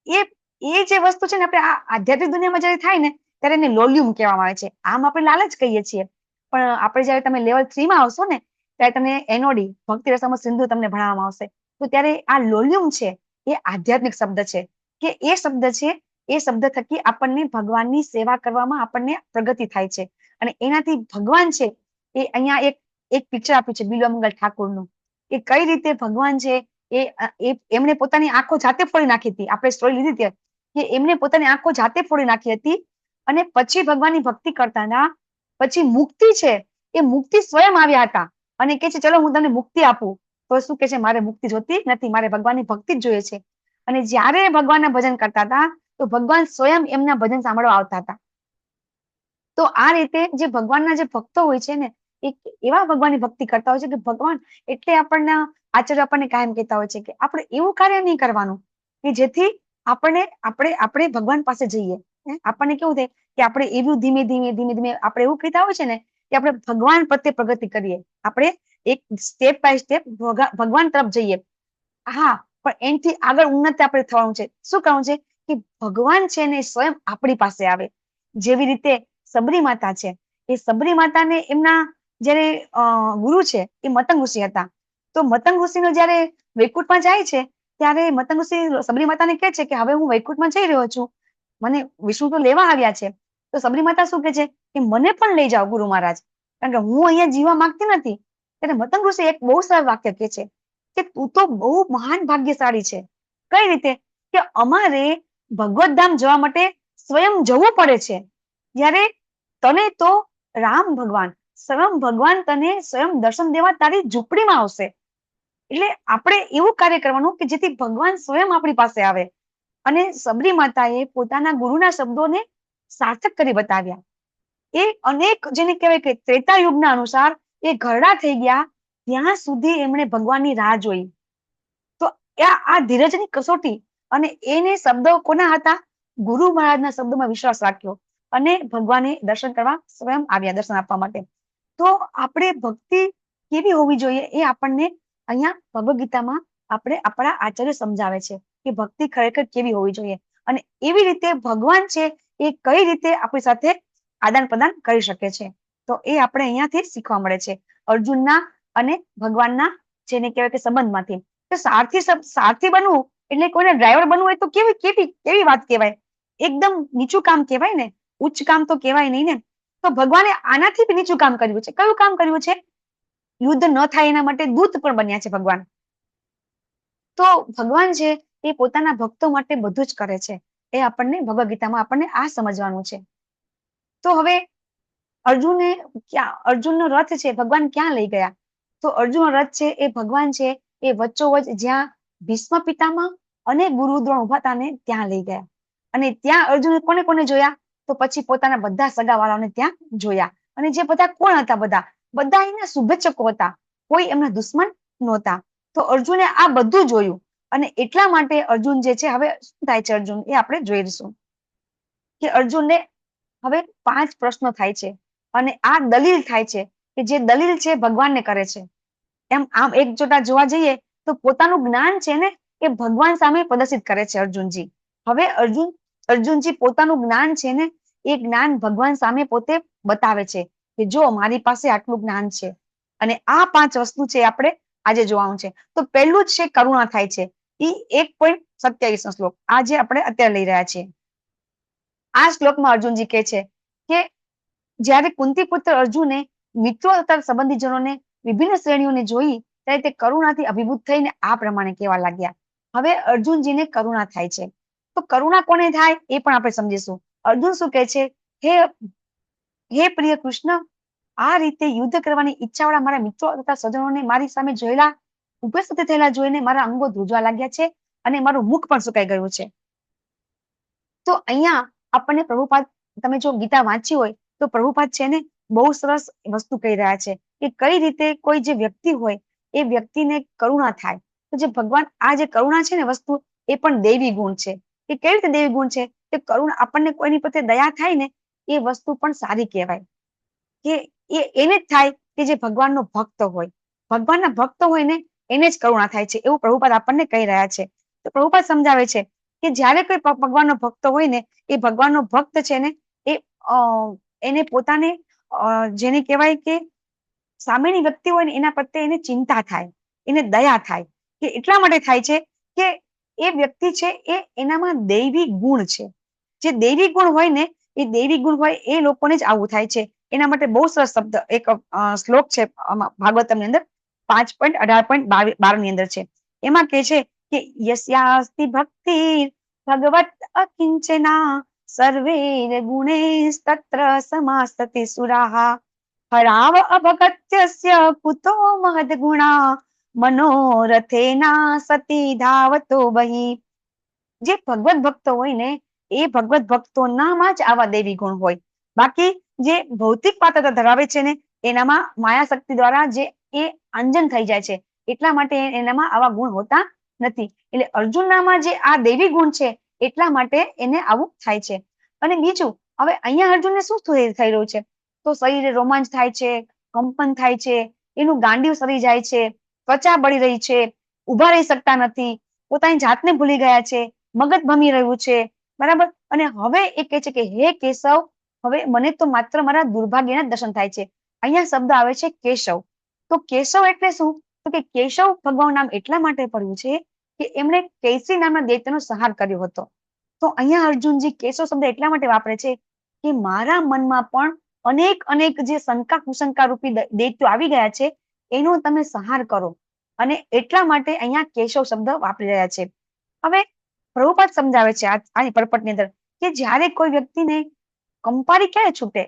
એ જે વસ્તુ છે ને, આપણે આ આધ્યાત્મિક દુનિયામાં જયારે થાય ને ત્યારે એને લોલ્યુમ કહેવામાં આવે છે. આમ આપણે લાલચ કહીએ છીએ, પણ આપણે જયારે તમે લેવલ 3માં આવશો ને ત્યારે તમને એનઓડી ભક્તિ રસમાં સિંધુ તમને ભણાવવામાં આવશે. તો ત્યારે આ લોલ્યુમ છે એ આધ્યાત્મિક શબ્દ છે કે એ શબ્દ છે, એ શબ્દ થકી આપણને ભગવાનની સેવા કરવામાં આપણને પ્રગતિ થાય છે. અને એનાથી ભગવાન છે એ અહીંયા એક પિક્ચર આપ્યું છે બિલ્વમંગલ ઠાકોરનું કે કઈ રીતે ભગવાન છે એમણે પોતાની આંખો જાતે ફોડી નાખી હતી. આપણે સ્ટોરી લીધી હતી કે એમને પોતાની આંખો જાતે ફોડી નાખી હતી અને પછી ભગવાનની ભક્તિ કરતા હતા. પછી મુક્તિ છે એ મુક્તિ સ્વયં આવ્યા હતા અને કે છે ચલો હું તમને મુક્તિ આપું. તો શું કે છે? મારે મુક્તિ જોતી નથી, મારે ભગવાનની ભક્તિ જ જોઈએ છે. અને જ્યારે ભગવાનના ભજન કરતા હતા તો ભગવાન સ્વયં એમના ભજન સાંભળવા આવતા હતા. તો આ રીતે જે ભગવાનના જે ભક્તો હોય છે ને, એક એવા ભગવાનની ભક્તિ કરતા હોય છે કે ભગવાન એટલે આપણને આચાર્ય આપણને કાયમ કહેતા હોય છે કે આપણે એવું કાર્ય નહીં કરવાનું કે જેથી આપણે ભગવાન પાસે જઈએ. આપણને કેવું થાય કે આપણે એવું ધીમે ધીમે આપણે એવું કહેતા હોય છે ને કે આપણે ભગવાન પ્રત્યે પ્રગતિ કરીએ, આપણે એક સ્ટેપ બાય સ્ટેપ ભગવાન તરફ જઈએ. હા, પણ એનાથી આગળ ઉન્નતિ આપણે થવાનું છે. શું કરવાનું છે કે ભગવાન છે ને સ્વયં આપણી પાસે આવે. જેવી રીતે સબરી માતા છે, એ સબરી માતાને એમના જયારે ગુરુ છે એ મતંગ ઋષિ હતા. તો મતંગ ઋષિનો જયારે વૈકુંઠમાં જાય છે ત્યારે મતંગ ઋષિ સબરી માતાને કહે છે કે હવે હું વૈકુંઠમાં જઈ રહ્યો છું, મને વિષ્ણુ તો લેવા આવ્યા છે. તો સબરી માતા શું કે છે કે મને પણ લઈ જાઓ ગુરુ મહારાજ, કારણ કે હું અહીંયા જીવવા માંગતી નથી. ત્યારે મતંગ ઋષિ એક બહુ સરળ વાક્ય કહે છે કે તું તો બહુ મહાન ભાગ્યશાળી છે. કઈ રીતે? કે અમારે ભગવત ધામ જવા માટે સ્વયં જવું પડે છે, જ્યારે તને તો રામ ભગવાન સ્વયં ભગવાન તને સ્વયં દર્શન દેવા તારી ઝૂંપડીમાં આવશે. એટલે આપણે એવું કાર્ય કરવાનું કે જેથી ભગવાન સ્વયં આપણી પાસે આવે. અને સબરી માતાએ પોતાના ગુરુના શબ્દોને સાર્થક કરી બતાવ્યા. એ અનેક જેને કહેવાય કે ત્રેતા યુગના અનુસાર એ ઘરડા થઈ ગયા ત્યાં સુધી એમણે ભગવાનની રાહ જોઈ. તો આ ધીરજની કસોટી અને એને શબ્દો કોના હતા? ગુરુ મહારાજના શબ્દોમાં વિશ્વાસ રાખ્યો અને ભગવાને દર્શન કરવા સ્વયં આવ્યા, દર્શન આપવા માટે. તો આપણે ભક્તિ કેવી હોવી જોઈએ એ આપણને અહીંયા ભગવદ ગીતામાં આપણા આચાર્ય સમજાવે છે કે ભક્તિ ખરેખર કેવી હોવી જોઈએ. અને એવી રીતે ભગવાન છે એ કઈ રીતે આપણી સાથે આદાન પ્રદાન કરી શકે છે. તો એ આપણે અહીંયાથી શીખવા મળે છે અર્જુનના અને ભગવાનના જેને કહેવાય કે સંબંધમાંથી. તો સારથી બનવું એટલે કોઈને ડ્રાઈવર બનવું હોય તો કેવી વાત કહેવાય? એકદમ નીચું કામ કહેવાય ને, ઉચ્ચ કામ તો કહેવાય નહીં ને. તો ભગવાને આનાથી બી નીચું કામ કર્યું છે. કયું કામ કર્યું છે? યુદ્ધ ન થાય એના માટે દૂત પણ બન્યા છે ભગવાન. તો ભગવાન છે એ પોતાના ભક્તો માટે બધું જ કરે છે. એ આપણને ભગવદ ગીતામાં આપણને આ સમજવાનું છે. તો હવે અર્જુનનો રથ છે ભગવાન ક્યાં લઈ ગયા? તો અર્જુનનો રથ છે એ ભગવાન છે એ વચ્ચોવચ જ્યાં ભીષ્મ પિતામહ અને ગુરુ દ્રોણ ઉભા હતા ને ત્યાં લઈ ગયા. અને ત્યાં અર્જુને કોને કોને જોયા? તો પછી પોતાના બધા સગાવાળાઓને ત્યાં જોયા. અને જે બધા કોણ હતા? બધા એના શુભેચ્છકો હતા, કોઈ એમના દુશ્મન નહોતા. તો અર્જુને આ બધું જોયું અને એટલા માટે અર્જુન જે છે, હવે શું થાય છે અર્જુન એ આપણે જોઈશું કે અર્જુનને હવે 5 પ્રશ્નો થાય છે અને આ દલીલ થાય છે કે જે દલીલ છે ભગવાનને કરે છે. એમ આમ એક જોતા જોવા જઈએ તો પોતાનું જ્ઞાન છે ને એ ભગવાન સામે પ્રદર્શિત કરે છે અર્જુનજી. હવે અર્જુનજી પોતાનું જ્ઞાન છે ને એ જ્ઞાન ભગવાન સામે પોતે બતાવે છે કે જો મારી પાસે આટલું જ્ઞાન છે. અને આ 5 વસ્તુ છે આપણે આજે જોવાનું છે. તો પહેલું જ છે કરુણા થાય છે. એ 1.27 શ્લોક આજે આપણે અત્યારે લઈ રહ્યા છીએ. આ શ્લોકમાં અર્જુનજી કહે છે કે જ્યારે કુંતી પુત્ર અર્જુને મિત્રો તથા સંબંધીજનોને વિભિન્ન શ્રેણીઓને જોઈ ત્યારે તે કરુણાથી અભિભૂત થઈને આ પ્રમાણે કહેવા લાગ્યા. હવે અર્જુનજીને કરુણા થાય છે. તો કરુણા કોને થાય એ પણ આપણે સમજીશું. અર્જુન શું કહે છે, હે પ્રિય કૃષ્ણ, આ રીતે યુદ્ધ કરવાની ઈચ્છાવાળા મારા મિત્રો તથા સ્વજનોને મારી સામે જોયેલા ઉપસ્થિત થયેલા જોઈને મારા અંગો ધ્રુજવા લાગ્યા છે અને મારું મુખ પણ સુકાઈ ગયું છે. તો અહીંયા આપણને પ્રભુપાદ, તમે જો ગીતા વાંચી હોય તો પ્રભુપાદ છે ને બહુ સરસ વસ્તુ કહી રહ્યા છે કે કઈ રીતે કોઈ જે વ્યક્તિ હોય એ વ્યક્તિને કરુણા થાય. તો જે ભગવાન, આ જે કરુણા છે ને વસ્તુ, એ પણ દૈવી ગુણ છે. એ કેવી રીતે દૈવી ગુણ છે કે કરુણા, આપણને કોઈની પ્રત્યે દયા થાય ને એ વસ્તુ પણ સારી કહેવાય. કે એને જ થાય કે જે ભગવાનનો ભક્ત હોય. ભગવાનના ભક્ત હોય ને એને જ કરુણા થાય છે, એવું પ્રભુપાદ આપણને કહી રહ્યા છે. તો પ્રભુપાદ સમજાવે છે કે જયારે કોઈ ભગવાનનો ભક્ત હોય ને, એ ભગવાનનો ભક્ત છે ને એને પોતાને જેને કહેવાય કે સામેની વ્યક્તિ હોય ને એના પ્રત્યે એને ચિંતા થાય, એને દયા થાય. કે એટલા માટે થાય છે કે એ વ્યક્તિ છે એ એનામાં દૈવી ગુણ છે. જે દૈવી ગુણ હોય ને, એ દૈવી ગુણ હોય એ લોકોને જ આવું થાય છે. એના માટે બહુ સરસ શબ્દ એક શ્લોક છે ભાગવતમ ની અંદર 5.18.12 ની અંદર છે. એમાં કે છે કે યસ્યાસ્તિ ભક્તિ ભગવત અકિંચના સર્વે ગુણે તત્ર સમાસ્તતે સુરાહા હરાવ અભગત્યસ્ય કુતો મહદ ગુણા મનોરથેના સતી ધાવતો બહી. જે ભગવત ભક્તો હોય ને એ ભગવત ભક્તોનામાં જ આવા દૈવી ગુણ હોય. બાકી જે ભૌતિક પાત્રતા ધરાવે છે ને એનામાં માયા શક્તિ દ્વારા જે એ અંજન થઈ જાય છે, એટલા માટે એનામાં આવા ગુણ હોતા નથી. એટલે અર્જુનનામાં જે આ દૈવી ગુણ છે એટલા માટે એને આવું થાય છે. અને બીજું, હવે અહીંયા અર્જુનને શું થઈ રહ્યું છે, તો શરીરે રોમાંચ થાય છે, કંપન થાય છે, એનું ગાંડિયું સરી જાય છે, ત્વચા બળી રહી છે, ઉભા રહી શકતા નથી, પોતાની જાતને ભૂલી ગયા છે, મગજ ભમી રહ્યું છે, બરાબર. અને હવે એ કહે છે કે હે કેશવ, હવે મને તો માત્ર મારા દુર્ભાગ્યના દર્શન થાય છે. અહીંયા શબ્દ આવે છે કેશવ. તો કેશવ એટલે શું, તો કે કેશવ ભગવાન નામ એટલા માટે પડ્યું છે કે એમણે કેસરી નામના દૈત્યનો સંહાર કર્યો હતો. તો અહીંયા અર્જુનજી કેશવ શબ્દ એટલા માટે વાપરે છે કે મારા મનમાં પણ અનેક જે શંકા કુશંકા રૂપી દૈત્યો આવી ગયા છે એનો તમે સંહાર કરો. અને એટલા માટે અહીંયા કેશવ શબ્દ વાપરી રહ્યા છે. હવે પ્રભુપાદ સમજાવે છે આની પરપટની અંદર કે જ્યારે કોઈ વ્યક્તિને કંપારી ક્યારે છૂટે,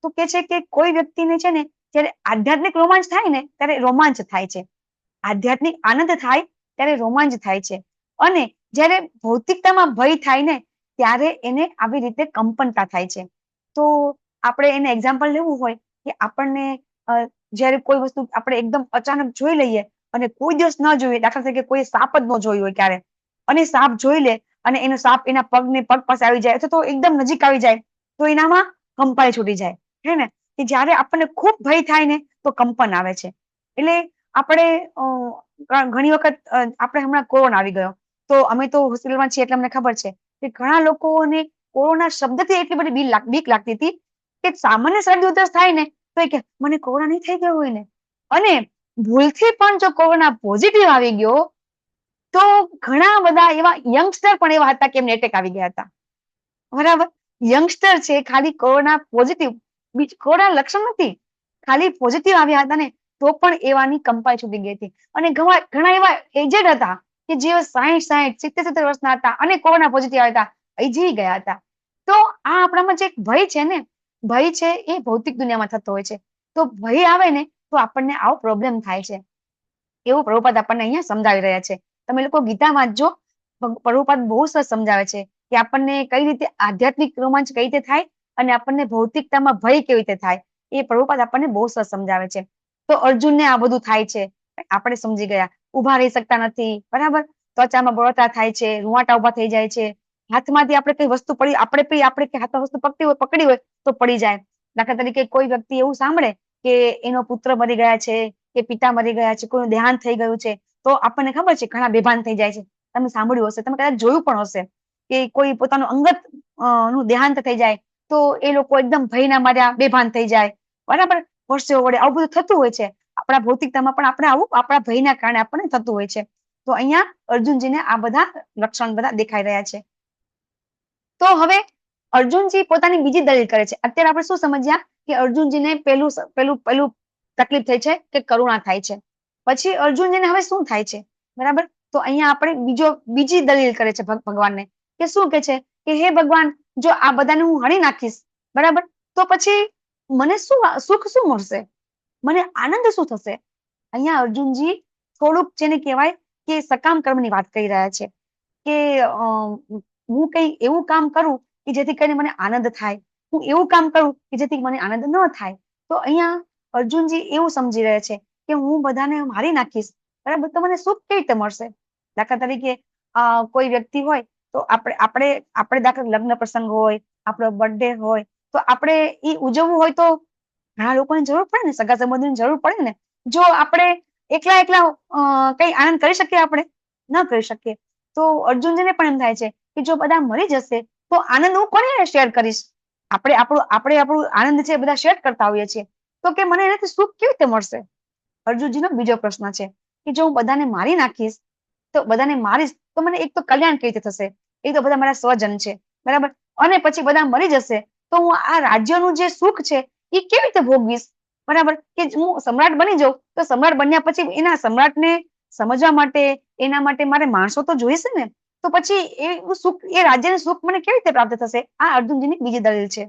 તો કે છે કે કોઈ વ્યક્તિને છે ને જયારે આધ્યાત્મિક રોમાંચ થાય ને ત્યારે રોમાંચ થાય છે, આધ્યાત્મિક આનંદ થાય ત્યારે રોમાંચ થાય છે. અને જયારે ભૌતિકતામાં ભય થાય ને ત્યારે એને આવી રીતે કંપનતા થાય છે. તો આપણે એને એક્ઝામ્પલ લેવું હોય કે આપણને જયારે કોઈ વસ્તુ આપણે એકદમ અચાનક જોઈ લઈએ અને કોઈ દિવસ ન જોઈએ, દાખલા તરીકે કોઈ સાપ જ ન જોયું હોય ક્યારે, અને સાપ જોઈ લે અને એનો સાપ એના પગ પાસે આવી જાય અથવા તો એકદમ નજીક આવી જાય તો એનામાં કંપાઈ છૂટી જાય, હે ને. કે જયારે આપણને ખૂબ ભય થાય ને તો કંપન આવે છે. એટલે આપણે ઘણી વખત આપણે હમણાં કોરોના આવી ગયો તો અમે તો હોસ્પિટલમાં છીએ એટલે અમને ખબર છે કે ઘણા લોકોને કોરોના શબ્દથી એટલી બધી બીક લાગતી હતી કે સામાન્ય શરદી ઉધરસ થાય ને તો કે મને કોરોના નહીં થઈ ગયો હોય ને. અને ભૂલથી પણ જો કોરોના પોઝિટિવ આવી ગયો તો ઘણા બધા એવા યંગસ્ટર પણ એવા હતા કે એમને એટેક આવી ગયા હતા, બરાબર. યંગસ્ટર છે, ખાલી કોરોના પોઝિટિવ, કોરોના લક્ષણ નથી, ખાલી પોઝિટિવ આવ્યા હતા ને તો પણ એવાની કંપાઈ છૂટી ગઈ હતી. અને ઘણા એવા એજેડ હતા કે જે 60, 70 વર્ષના હતા અને કોરોના પોઝિટિવ આવ્યા હતા, એ જીવી ગયા હતા. તો આ આપણામાં જે ભય છે ને, ભય છે એ ભૌતિક દુનિયામાં થતો હોય છે. તો ભય આવે ને તો આપણને આવો પ્રોબ્લેમ થાય છે, એવું પ્રભુપાદ આપણને અહીંયા સમજાવી રહ્યા છે. તમે લોકો ગીતા વાંચજો, પ્રભુપાદ બહુ સરસ સમજાવે છે કે આપણને કઈ રીતે આધ્યાત્મિક રોમાંચ કઈ રીતે થાય અને આપણને ભૌતિકતામાં ભય કેવી રીતે થાય, એ પ્રભુપાદ આપણને બહુ સરસ સમજાવે છે. તો અર્જુનને આ બધું થાય છે, આપણે સમજી ગયા. ઉભા રહી શકતા નથી, બરાબર, ત્વચામાં બળતરા થાય છે, રૂવાટા ઉભા થઈ જાય છે, હાથમાંથી આપણે કઈ વસ્તુ પડી, આપણે હાથમાં વસ્તુ પકડી હોય તો પડી જાય. દાખલા તરીકે કોઈ વ્યક્તિ એવું સાંભળે કે એનો પુત્ર મરી ગયા છે કે પિતા મરી ગયા છે, કોઈનું દેહાંત થઈ ગયું છે, તો આપણને ખબર છે ઘણા બેભાન થઈ જાય છે. તમે સાંભળ્યું હશે, તમે કદાચ જોયું પણ હશે કે કોઈ પોતાનું અંગત નું દેહાંત થઈ જાય તો એ લોકો એકદમ ભયના માર્યા બેભાન થઈ જાય, બરાબર. વર્ષો વડે આવું બધું થતું હોય છે. આપણા ભૌતિકતામાં પણ આપણે આવું આપણા ભયના કારણે આપણને થતું હોય છે. તો અહીંયા અર્જુનજીને આ બધા લક્ષણ બધા દેખાઈ રહ્યા છે. તો હવે અર્જુનજી પોતાની બીજી દલીલ કરે છે. અત્યારે આપણે શું સમજ્યા કે અર્જુનજીને પેલું પેલું તકલીફ થઈ છે કે કરુણા થાય છે. પછી અર્જુનજીને હવે શું થાય છે, બરાબર? તો અહીંયા આપણે બીજી દલીલ કરે છે ભગવાનને, કે શું કે છે કે હે ભગવાન, જો આ બધાને હું હણી નાખીશ, બરાબર, તો પછી મને સુખ શું મળશે, મને આનંદ શું થશે? અહીંયા અર્જુનજી થોડુંક જેને કહેવાય કે સકામ કર્મની વાત કરી રહ્યા છે કે હું કઈ એવું કામ કરું કે જેથી કરીને મને આનંદ થાય, હું એવું કામ કરું કે જેથી મને આનંદ ન થાય. તો અહીંયા અર્જુનજી એવું સમજી રહ્યા છે કે હું બધાને મારી નાખીશ, બરાબર, તો મને સુખ કેવી રીતે મળશે? દાખલા તરીકે કોઈ વ્યક્તિ હોય તો આપણે દાખલા લગ્ન પ્રસંગ હોય, આપણો બર્થડે હોય, તો આપણે એ ઉજવવું હોય તો ઘણા લોકોની જરૂર પડે ને, સગા સંબંધીની જરૂર પડે ને. જો આપણે એકલા કઈ આનંદ કરી શકીએ? આપણે ન કરી શકીએ. તો અર્જુનજીને પણ એમ થાય છે કે જો બધા મરી જશે તો આનંદ હું કોને શેર કરીશ? આપણું આનંદ છે બધા શેર કરતા હોઈએ છીએ, તો કે મને એનાથી સુખ કેવી રીતે મળશે? અર્જુનજીનો બીજો પ્રશ્ન છે કે જો હું બધાને મારી નાખીશ, તો બધાને મારીશ તો મને એક તો કલ્યાણ કેવી રીતે થશે? એ તો બધા મારા સ્વજન છે, બરાબર, અને પછી બધા મરી જશે તો હું આ રાજ્યનું જે સુખ છે એ કેવી રીતે ભોગવીશ? બરાબર, કે હું સમ્રાટ બની જાઉં તો સમ્રાટ બન્યા પછી એના સમ્રાટને સમજવા માટે, એના માટે મારે માણસો તો જોઈશે ને. તો પછી એ રાજ્યનું સુખ મને કેવી રીતે પ્રાપ્ત થશે? આ અર્જુનજીની બીજી દલીલ છે.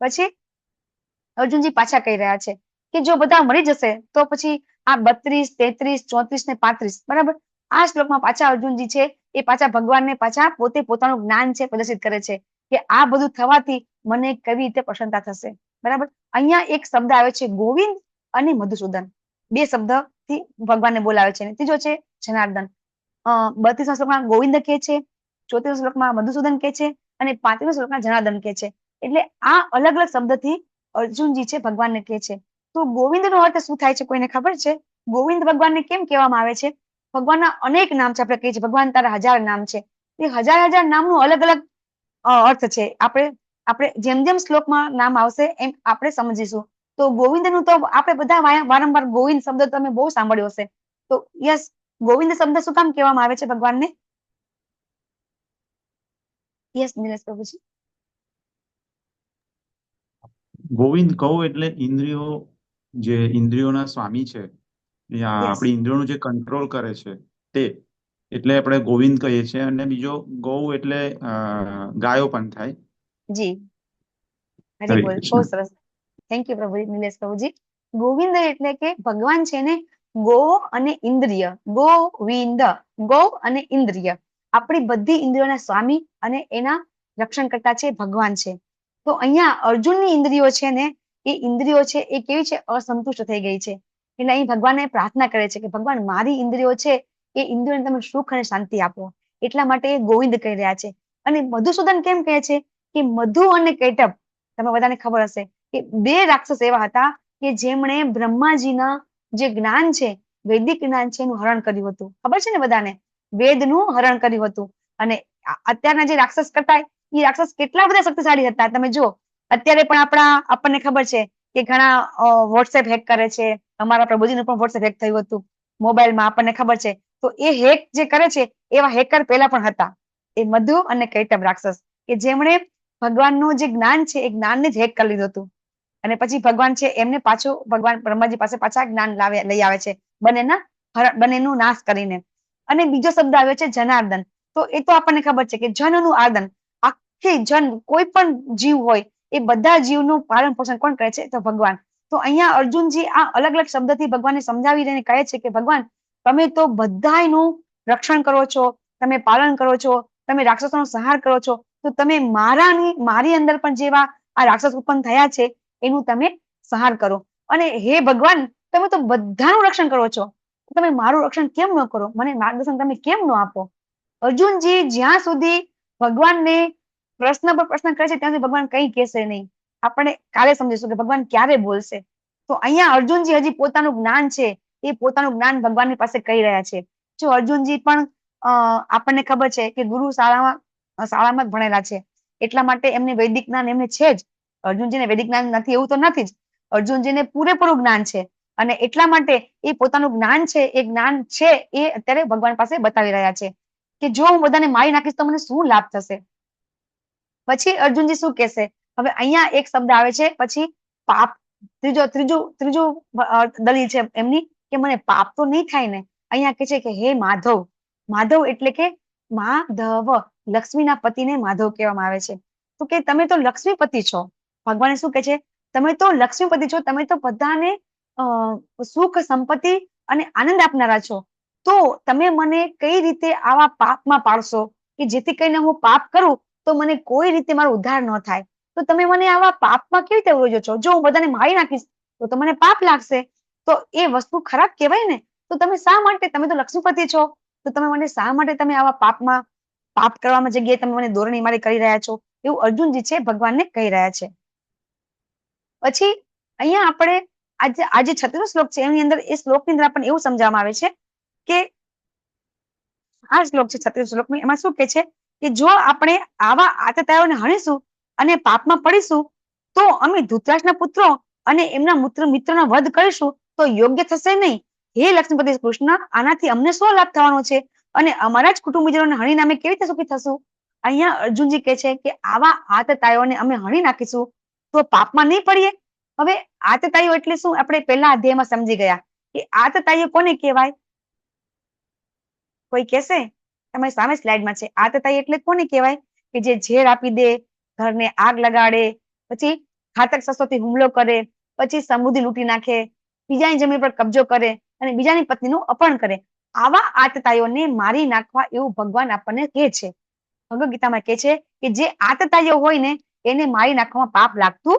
પછી અર્જુનજી પાછા કહી રહ્યા છે કે જો બધા મરી જશે તો પછી આ 32, 33, 34 ને 35, બરાબર, આ શ્લોકમાં પાછા અર્જુનજી છે એ પાછા ભગવાનને પાછા પોતાનું જ્ઞાન છે પ્રદર્શિત કરે છે કે આ બધું થવાથી મને કેવી રીતે પ્રસન્નતા થશે, બરાબર. અહીંયા એક શબ્દ આવે છે ગોવિંદ અને મધુસૂદન, બે શબ્દથી ભગવાનને બોલાવે છે. ત્રીજો છે જનાર્દન. 32મા શ્લોકમાં ગોવિંદ કહે છે, 34મા શ્લોકમાં મધુસૂદન કહે છે અને 35મા શ્લોકમાં જનાર્દન કહે છે. એટલે આ અલગ અલગ શબ્દથી અર્જુનજી છે ભગવાનને કહે છે. તો ગોવિંદનો અર્થ શું થાય છે? કોઈને ખબર છે? ગોવિંદ ભગવાનને કેમ કહેવામાં આવે છે? ભગવાનના અનેક નામ છે. આપણે કહીએ છીએ ભગવાન તારા 1000 નામ છે. એ 1000 નામનું અલગ અલગ અર્થ છે. આપણે જેમ જેમ શ્લોકમાં નામ આવશે એમ આપણે સમજીશું. તો ગોવિંદનું તો આપણે બધા વારંવાર ગોવિંદ શબ્દ તમે બહુ સાંભળ્યો હશે. તો યસ, ગોવિંદ શબ્દ શું કામ કહેવામાં આવે છે ભગવાનને? યસ નિલેશ પ્રભુજી. ગોવિંદ કહું એટલે ઇન્દ્રિયોના સ્વામી છે, આપણી ઇન્દ્રિયોનું જે કંટ્રોલ કરે છે તે, એટલે આપણે ગોવિંદ કહીએ છીએ. અને બીજો ગૌ એટલે ગાયો પણ થાય. જી, હરી બોલ, બહુ સરસ. થેન્ક યુ પ્રભુજી, નિલેશ પ્રભુજી. ગોવિંદ એટલે કે ભગવાન છે ને ગો અને ઇન્દ્રિય, ગોવિંદ, ગૌ અને ઇન્દ્રિય, આપણી બધી ઇન્દ્રિયોના સ્વામી અને એના રક્ષણ કરતા છે ભગવાન છે. તો અહીંયા અર્જુનની ઇન્દ્રિયો છે ને, એ ઇન્દ્રિયો છે એ કેવી છે? અસંતુષ્ટ થઈ ગઈ છે. એટલે અહીં ભગવાનને પ્રાર્થના કરે છે કે ભગવાન મારી ઇન્દ્રિયો છે એ ઇન્દ્રિયોને તમે સુખ અને શાંતિ આપો. એટલા માટે એ ગોવિંદ કહી રહ્યા છે. અને મધુસૂદન કેમ કહે છે? કે મધુ અને કૈટભ, તમે બધાને ખબર હશે કે બે રાક્ષસ એવા હતા કે જેમણે બ્રહ્માજીના જે જ્ઞાન છે, વૈદિક જ્ઞાન છે, એનું હરણ કર્યું હતું. ખબર છે ને બધાને? વેદનું હરણ કર્યું હતું. અને અત્યારના જે રાક્ષસ કરતા એ રાક્ષસ કેટલા બધા શક્તિશાળી હતા. તમે જો અત્યારે પણ આપણને ખબર છે કે ઘણા વોટ્સએપ હેક કરે છે. અમારા પ્રભુજીનું પણ વોટ્સએપ હેક થયું હતું મોબાઈલમાં, આપણને ખબર છે. તો એ હેક જે કરે છે એવા હેકર પહેલા પણ હતા, એ મધુ અને કૈટભ રાક્ષસ, કે જેમણે ભગવાનનું જે જ્ઞાન છે એ જ્ઞાનને જ હેક કરી લીધું હતું. અને પછી ભગવાન છે એમને પાછું ભગવાન બ્રહ્માજી પાસે પાછા જ્ઞાન લઈ આવે છે બંનેનું નાશ કરીને. અને બીજો શબ્દ આવ્યો છે જનાર્દન. તો એ તો આપણને ખબર છે કે જનનું આર્દન, આખી જન, કોઈ પણ જીવ હોય એ બધા જીવનું પાલન પોષણ કોણ કરે છે? તો ભગવાન. તો અહીંયા અર્જુનજી આ અલગ અલગ શબ્દથી ભગવાનને સમજાવીને કહે છે કે ભગવાન, તમે તો બધાયનું રક્ષણ કરો છો, તમે પાલન કરો છો, તમે રાક્ષસોનો સંહાર કરો છો, તો તમે મારી અંદર પણ જેવા આ રાક્ષસ ઉત્પન્ન થયા છે એનું તમે સંહાર કરો. અને હે ભગવાન, તમે તો બધાનું રક્ષણ કરો છો, તમે મારું રક્ષણ કેમ ન કરો? મને માર્ગદર્શન તમે કેમ ન આપો? અર્જુનજી જ્યાં સુધી ભગવાનને પ્રશ્ન પર પ્રશ્ન કરે છે ત્યાં સુધી ભગવાન કઈ કહેશે નહીં. આપણે કાલે સમજીશું કે ભગવાન ક્યારે બોલશે. તો અહીંયા અર્જુનજી હજી પોતાનું જ્ઞાન છે એ પોતાનું જ્ઞાન ભગવાનની પાસે કહી રહ્યા છે. જો અર્જુનજી પણ આપણને ખબર છે કે ગુરુ શાળામાં જ ભણેલા છે, એટલા માટે એમને વૈદિક જ્ઞાન એમને છે જ. અર્જુનજીને વૈદિક જ્ઞાન નથી એવું તો નથી જ, અર્જુનજીને પૂરેપૂરું જ્ઞાન છે. અને એટલા માટે એ પોતાનું જ્ઞાન છે એ જ્ઞાન છે એ અત્યારે ભગવાન પાસે બતાવી રહ્યા છે કે જો હું બધાને મારી નાખીશ તો મને શું લાભ થશે? પછી અર્જુનજી શું કહેશે? હવે અહીંયા એક શબ્દ આવે છે પછી પાપ, ત્રીજું દલીલ છે એમની કે મને પાપ તો નહીં થાય ને. અહીંયા કે છે કે હે માધવ, માધવ એટલે કે માધવ, લક્ષ્મીના પતિને માધવ કહેવામાં આવે છે. તો કે તમે તો લક્ષ્મીપતિ છો. ભગવાન શું કે છે? તમે તો લક્ષ્મીપતિ છો, તમે તો બધાને સુખ સંપત્તિ અને આનંદ આપનારા છો. તો તમે મને કઈ રીતે આવા પાપમાં પાડશો કે જેથી કરીને હું પાપ કરું તો મને કોઈ રીતે મારો ઉદ્ધાર ન થાય? તો તમે મને આવા પાપમાં કેવી રીતે ઉલઝો છો? જો હું બધાને મારી નાખીશ તો મને પાપ લાગશે, તો એ વસ્તુ ખરાબ કહેવાય ને. તો તમે શા માટે, તમે તો લક્ષ્મીપતિ છો, તો તમે મને શા માટે તમે આવા પાપ કરવામાં જગ્યાએ તમે મને દોરણી મારી કરી રહ્યા છો? એવું અર્જુનજી છે ભગવાનને કહી રહ્યા છે. પછી અહીંયા આપણે આજે 36 શ્લોક છે એની અંદર, એ શ્લોકની અંદર આપણને એવું સમજાવવામાં આવે છે કે આ શ્લોક છે 36 શ્લોકમાં, એમાં શું કે છે કે જો આપણે આવા આતતાઈઓને હણીશું અને પાપમાં પડીશું તો અમે ધૃતરાષ્ટ્રના પુત્રો અને એમના મિત્રોના વધ કરીશું તો યોગ્ય થશે નહીં. હે લક્ષ્મીપતિ કૃષ્ણ, આનાથી અમને શું લાભ થવાનો છે અને અમારા જ કુટુંબીજનોને હણીને અમે કેવી રીતે સુખી થશું? અહીંયા અર્જુનજી કહે છે કે આવા આતતાઈઓને અમે હણી નાખીશું તો પાપમાં નહીં પડીએ. હવે આતતાઈઓ એટલે શું? આપણે પહેલા અધ્યાયમાં સમજી ગયા કે આતતાઈઓ કોને કહેવાય? કોઈ કહેશે? તમારી સામે સ્લાઇડમાં છે. આતતાઈ એટલે કોને કહેવાય? કે જે ઝેર આપી દે, ઘરને આગ લગાડે, પછી ઘાતક શસ્ત્રોથી હુમલો કરે, પછી સમૃદ્ધિ લૂંટી નાખે, બીજાની જમીન પર કબજો કરે અને બીજાની પત્નીનું અપહરણ કરે. આવા આતતાઈઓને મારી નાખવા એવું ભગવાન આપણને કહે છે. ભગવદ ગીતામાં કહે છે કે જે આતતાઈઓ હોય ને એને મારી નાખવામાં પાપ લાગતું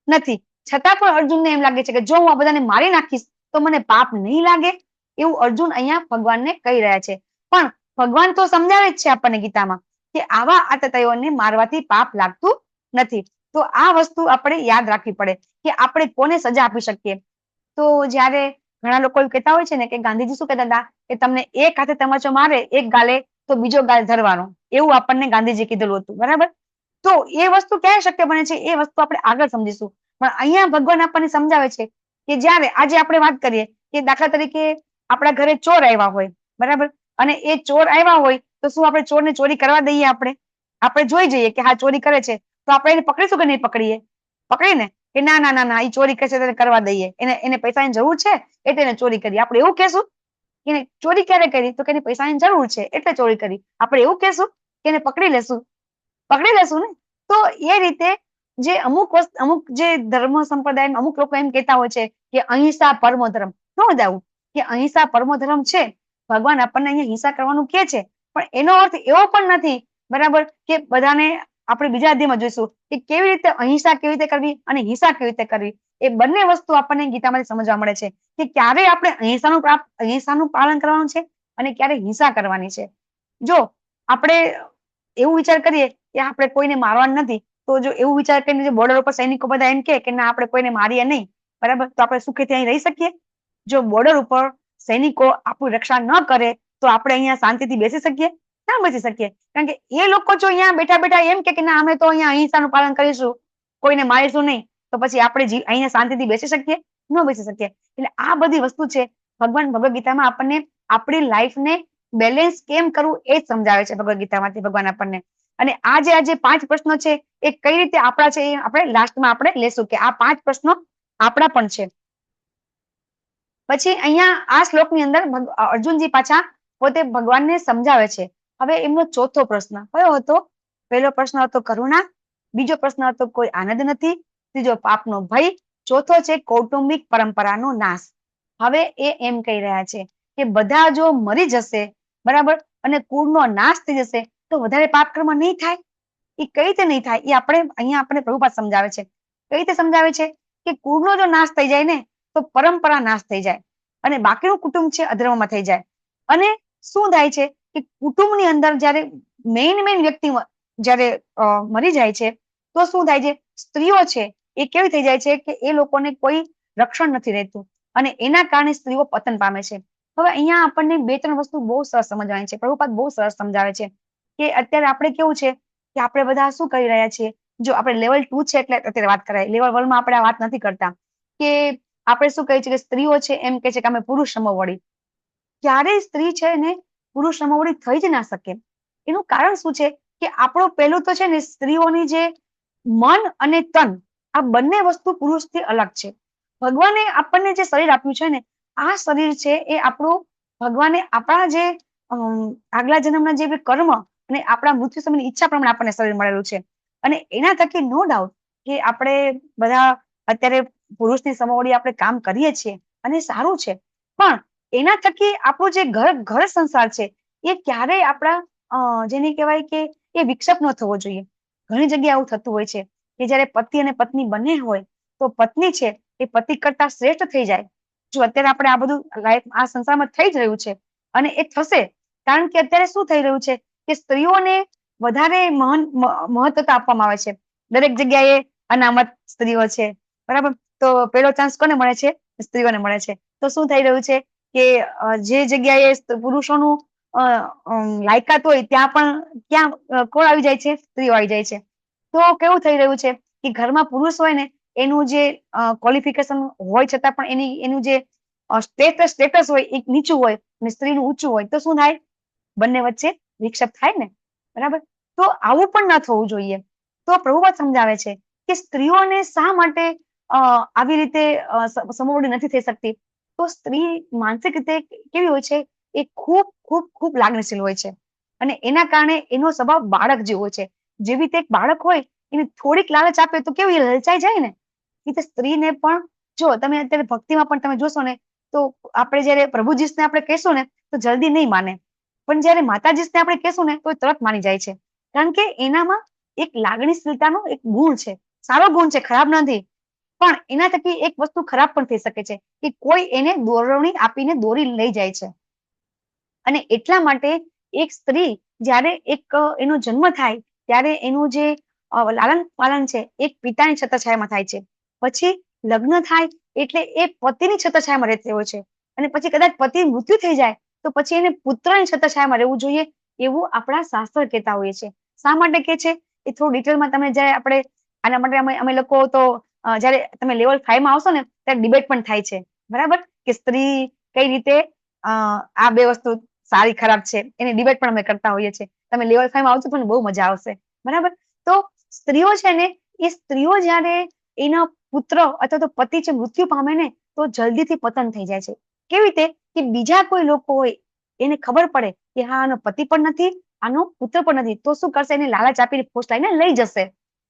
નથી. છતાં પણ અર્જુનને એમ લાગે છે કે જો હું આ બધાને મારી નાખીશ તો મને પાપ નહીં લાગે. એવું અર્જુન અહીંયા ભગવાનને કહી રહ્યા છે. પણ ભગવાન તો સમજાવે જ છે આપણને ગીતામાં કે આવા આતતાઈઓને મારવાથી પાપ લાગતું નથી. તો આ વસ્તુ આપણે યાદ રાખવી પડે કે આપણે કોને સજા આપી શકીએ. તો જયારે ઘણા લોકો એવું કહેતા હોય છે ને કે ગાંધીજી શું કહેતા હતા કે તમને એક હાથે તમાચો મારે એક ગાલે તો બીજો ગાલ ધરવાનો, એવું આપણને ગાંધીજી કીધેલું હતું, બરાબર? તો એ વસ્તુ ક્યારે શક્ય બને છે એ વસ્તુ આપણે આગળ સમજીશું. પણ અહીંયા ભગવાન આપણને સમજાવે છે કે જયારે આજે આપણે વાત કરીએ કે દાખલા તરીકે આપણા ઘરે ચોર આવ્યા હોય, બરાબર, અને એ ચોર આવ્યા હોય તો શું આપણે ચોરને ચોરી કરવા દઈએ? આપણે જોઈ જઈએ કે હા ચોરી કરે છે તો આપણે એને પકડીશું કે નહીં પકડીએ? પકડીને કે ના ના ના ના એ ચોરી કરશે તો કરવા દઈએ, એને પૈસાની જરૂર છે એટલે એને ચોરી કરી. આપણે એવું કહેશું કે ચોરી ક્યારે કરી? તો કે એને પૈસાની જરૂર છે એટલે ચોરી કરી. આપણે એવું કહેશું કે એને પકડી લેશું ને? તો એ રીતે જે અમુક જે ધર્મ સંપ્રદાય અમુક લોકો એમ કહેતા હોય છે કે અહિંસા પરમો ધર્મ. ન જાવું કે અહિંસા પરમો ધર્મ છે, ભગવાન આપણને અહીંયા હિંસા કરવાનું કહે છે, પણ એનો અર્થ એવો પણ નથી, બરાબર, કે બધાને આપણે બીજા અધ્યાયમાં જોઈશું કે કેવી રીતે અહિંસા કેવી રીતે કરવી અને હિંસા કેવી રીતે કરવી. એ બંને વસ્તુ આપણને ગીતામાંથી સમજવા મળે છે કે ક્યારે આપણે અહિંસાનું પાલન કરવાનું છે અને ક્યારે હિંસા કરવાની છે. જો આપણે એવું વિચાર કરીએ કે આપણે કોઈને મારવાનું નથી, તો જો એવું વિચાર કરીને બોર્ડર ઉપર સૈનિકો બધા એમ કે ના આપણે કોઈને મારીએ નહીં, બરાબર, તો આપણે સુખેથી અહીં રહી શકીએ? જો બોર્ડર ઉપર સૈનિકો આપણી રક્ષા ન કરે તો આપણે અહીંયા શાંતિથી બેસી શકીએ? ના બેસી શકીએ. કારણ કે એ લોકો જો અહીંયા બેઠા બેઠા એમ કે ના અમે તો અહીંયા અહિંસાનું પાલન કરીશું, કોઈને મારીશું નહીં, તો પછી આપણે અહીંયા શાંતિથી બેસી શકીએ? ન બેસી શકીએ. એટલે આ બધી વસ્તુ છે ભગવાન ભગવદ ગીતામાં આપણને આપણી લાઈફને બેલેન્સ કેમ કરવું એ જ સમજાવે છે ભગવદ ગીતામાંથી ભગવાન આપણને. અને આ જે 5 પ્રશ્નો છે એ કઈ રીતે આપણા છે એ આપણે લાસ્ટમાં આપણે લેશું કે આ 5 પ્રશ્નો આપણા પણ છે. પછી અહીંયા આ શ્લોકની અંદર અર્જુનજી પાછા પોતે ભગવાનને સમજાવે છે. હવે એમનો ચોથો પ્રશ્ન કયો હતો? પહેલો પ્રશ્ન હતો કરુણા, બીજો પ્રશ્ન હતો કોઈ આનંદ નથી, ત્રીજો પાપનો ભય, ચોથો છે કૌટુંબિક પરંપરાનો નાશ. હવે એ એમ કહી રહ્યા છે કે બધા જો મરી જશે, બરાબર, અને કુળનો નાશ થઈ જશે તો વધારે પાપ કર્મ નહીં થાય. એ કઈ રીતે નહીં થાય એ અહીંયા આપણે પ્રભુપાદ સમજાવે છે. કઈ રીતે સમજાવે છે કે કુળનો જો નાશ થઈ જાય ને તો પરંપરા નાશ થઈ જાય અને બાકીનું કુટુંબ છે અધર્મમાં થઈ જાય. અને શું થાય છે કે કુટુંબની અંદર જયારે મેઇન વ્યક્તિ જયારે મરી જાય છે તો શું થાય છે? સ્ત્રીઓ છે એ કેવી થઈ જાય છે કે એ લોકોને કોઈ રક્ષણ નથી રહેતું અને એના કારણે સ્ત્રીઓ પતન પામે છે. હવે અહીંયા આપણને 2-3 વસ્તુ બહુ સરસ સમજવાની છે. પ્રભુપાદ બહુ સરસ સમજાવે છે કે અત્યારે આપણે કેવું છે કે આપણે બધા શું કરી રહ્યા છીએ? જો આપણે લેવલ 2 છે એટલે અત્યારે વાત કરાય, લેવલ 1 માં આપણે આ વાત નથી કરતા કે આપણે શું કહીએ છીએ કે સ્ત્રીઓ છે એમ કે છે કે અમે પુરુષ સમવડી. ક્યારેય સ્ત્રી છે ને પુરુષ સમવડી થઈ જ ના શકે. એનું કારણ શું છે કે આપણું પેલું તો છે ને સ્ત્રીઓની જે મન અને તન આ બંને વસ્તુ પુરુષથી અલગ છે. ભગવાને આપણને જે શરીર આપ્યું છે ને આ શરીર છે એ આપણું ભગવાને આપણા જે આગલા જન્મના જે કર્મ અને આપણા મૃત્યુ સમયની ઈચ્છા પ્રમાણે આપણને શરીર મળેલું છે. અને એના થકી નો ડાઉટ કે આપણે બધા અત્યારે પુરુષની સમોવડી આપણે કામ કરીએ છીએ અને સારું છે, પણ એના થકી આપણું જે ઘર સંસાર છે એ ક્યારેય આપણા જેને કહેવાય કે એ વિક્ષેપ ન થવો જોઈએ. ઘણી જગ્યાએ આવું થતું હોય છે કે જયારે પતિ અને પત્ની બંને હોય તો પત્ની છે એ પતિ કરતા શ્રેષ્ઠ થઈ જાય. જો અત્યારે આપણે આ બધું લાઈફ આ સંસારમાં થઈ જ રહ્યું છે અને એ થશે, કારણ કે અત્યારે શું થઈ રહ્યું છે કે સ્ત્રીઓને વધારે મહત્વતા આપવામાં આવે છે. દરેક જગ્યાએ અનામત સ્ત્રીઓ છે, બરાબર. તો પેલો ચાન્સ કોને મળે છે? સ્ત્રીઓને મળે છે. તો શું થઈ રહ્યું છે કે જે જગ્યાએ પુરુષોનું લાયકાત હોય ત્યાં પણ ક્યાં કોણ આવી જાય છે? સ્ત્રીઓ આવી જાય છે. તો કેવું થઈ રહ્યું છે કે ઘરમાં પુરુષ હોય ને એનું જે ક્વોલિફિકેશન હોય છતાં પણ એનું જે સ્ટેટસ હોય એ નીચું હોય અને સ્ત્રીનું ઊંચું હોય તો શું થાય? બંને વચ્ચે વિક્ષેપ થાય ને, બરાબર. તો આવું પણ ન થવું જોઈએ. તો પ્રભુપાદ સમજાવે છે કે સ્ત્રીઓને શા માટે આવી રીતે સમોવડી નથી થઈ શકતી? તો સ્ત્રી માનસિક રીતે કેવી હોય છે? એ ખૂબ ખૂબ ખૂબ લાગણીશીલ હોય છે અને એના કારણે એનો સ્વભાવ બાળક જેવો છે. જેવી રીતે એક બાળક હોય એને થોડીક લાલચ આપે તો કેવી લલચાઈ જાય ને, એ રીતે સ્ત્રીને પણ જો તમે અત્યારે ભક્તિમાં પણ તમે જોશો ને તો આપણે જયારે પ્રભુજીને આપણે કહેશું ને તો જલ્દી નહીં માને, પણ જયારે માતાજીને આપણે કહેશું ને તો તરત માની જાય છે. કારણ કે એનામાં એક લાગણીશીલતાનો એક ગુણ છે. સારો ગુણ છે, ખરાબ નથી, પણ એના થકી એક વસ્તુ ખરાબ પણ થઈ શકે છે કે કોઈ એને દોરવણી આપીને દોરી લઈ જાય છે. અને એટલા માટે એક સ્ત્રી જયારે એનો જન્મ થાય ત્યારે એનું જે લાલન પાલન છે એક પિતાની છત્રછાયામાં થાય છે. પછી લગ્ન થાય એટલે એ પતિની છત્રછાયામાં રહેતી હોય છે અને પછી કદાચ પતિ મૃત્યુ થઈ જાય તો પછી એને પુત્રની છત્રછાયામાં રહેવું જોઈએ એવું આપણા શાસ્ત્ર કહેતા હોઈએ છે. શા માટે કે છે એ થોડું ડિટેલમાં તમે જયારે આપણે આના માટે અમે લોકો તો જયારે તમે લેવલ 5 માં આવશો ને ત્યારે ડિબેટ પણ થાય છે, બરાબર, કે સ્ત્રી કઈ રીતે આ બે વસ્તુ સારી ખરાબ છે એની ડિબેટ પણ અમે કરતા હોઈએ છીએ. તમે લેવલ 5 માં આવશો પણ બહુ મજા આવશે, બરાબર. તો સ્ત્રીઓ છે ને એ સ્ત્રીઓ જયારે એના પુત્ર અથવા તો પતિ છે મૃત્યુ પામે ને તો જલ્દીથી પતન થઈ જાય છે. કેવી રીતે કે બીજા કોઈ લોકો હોય એને ખબર પડે કે હા આનો પતિ પણ નથી, આનો પુત્ર પણ નથી, તો શું કરશે? એને લાલચ આપીને પોસ્ટ લાઈને લઈ જશે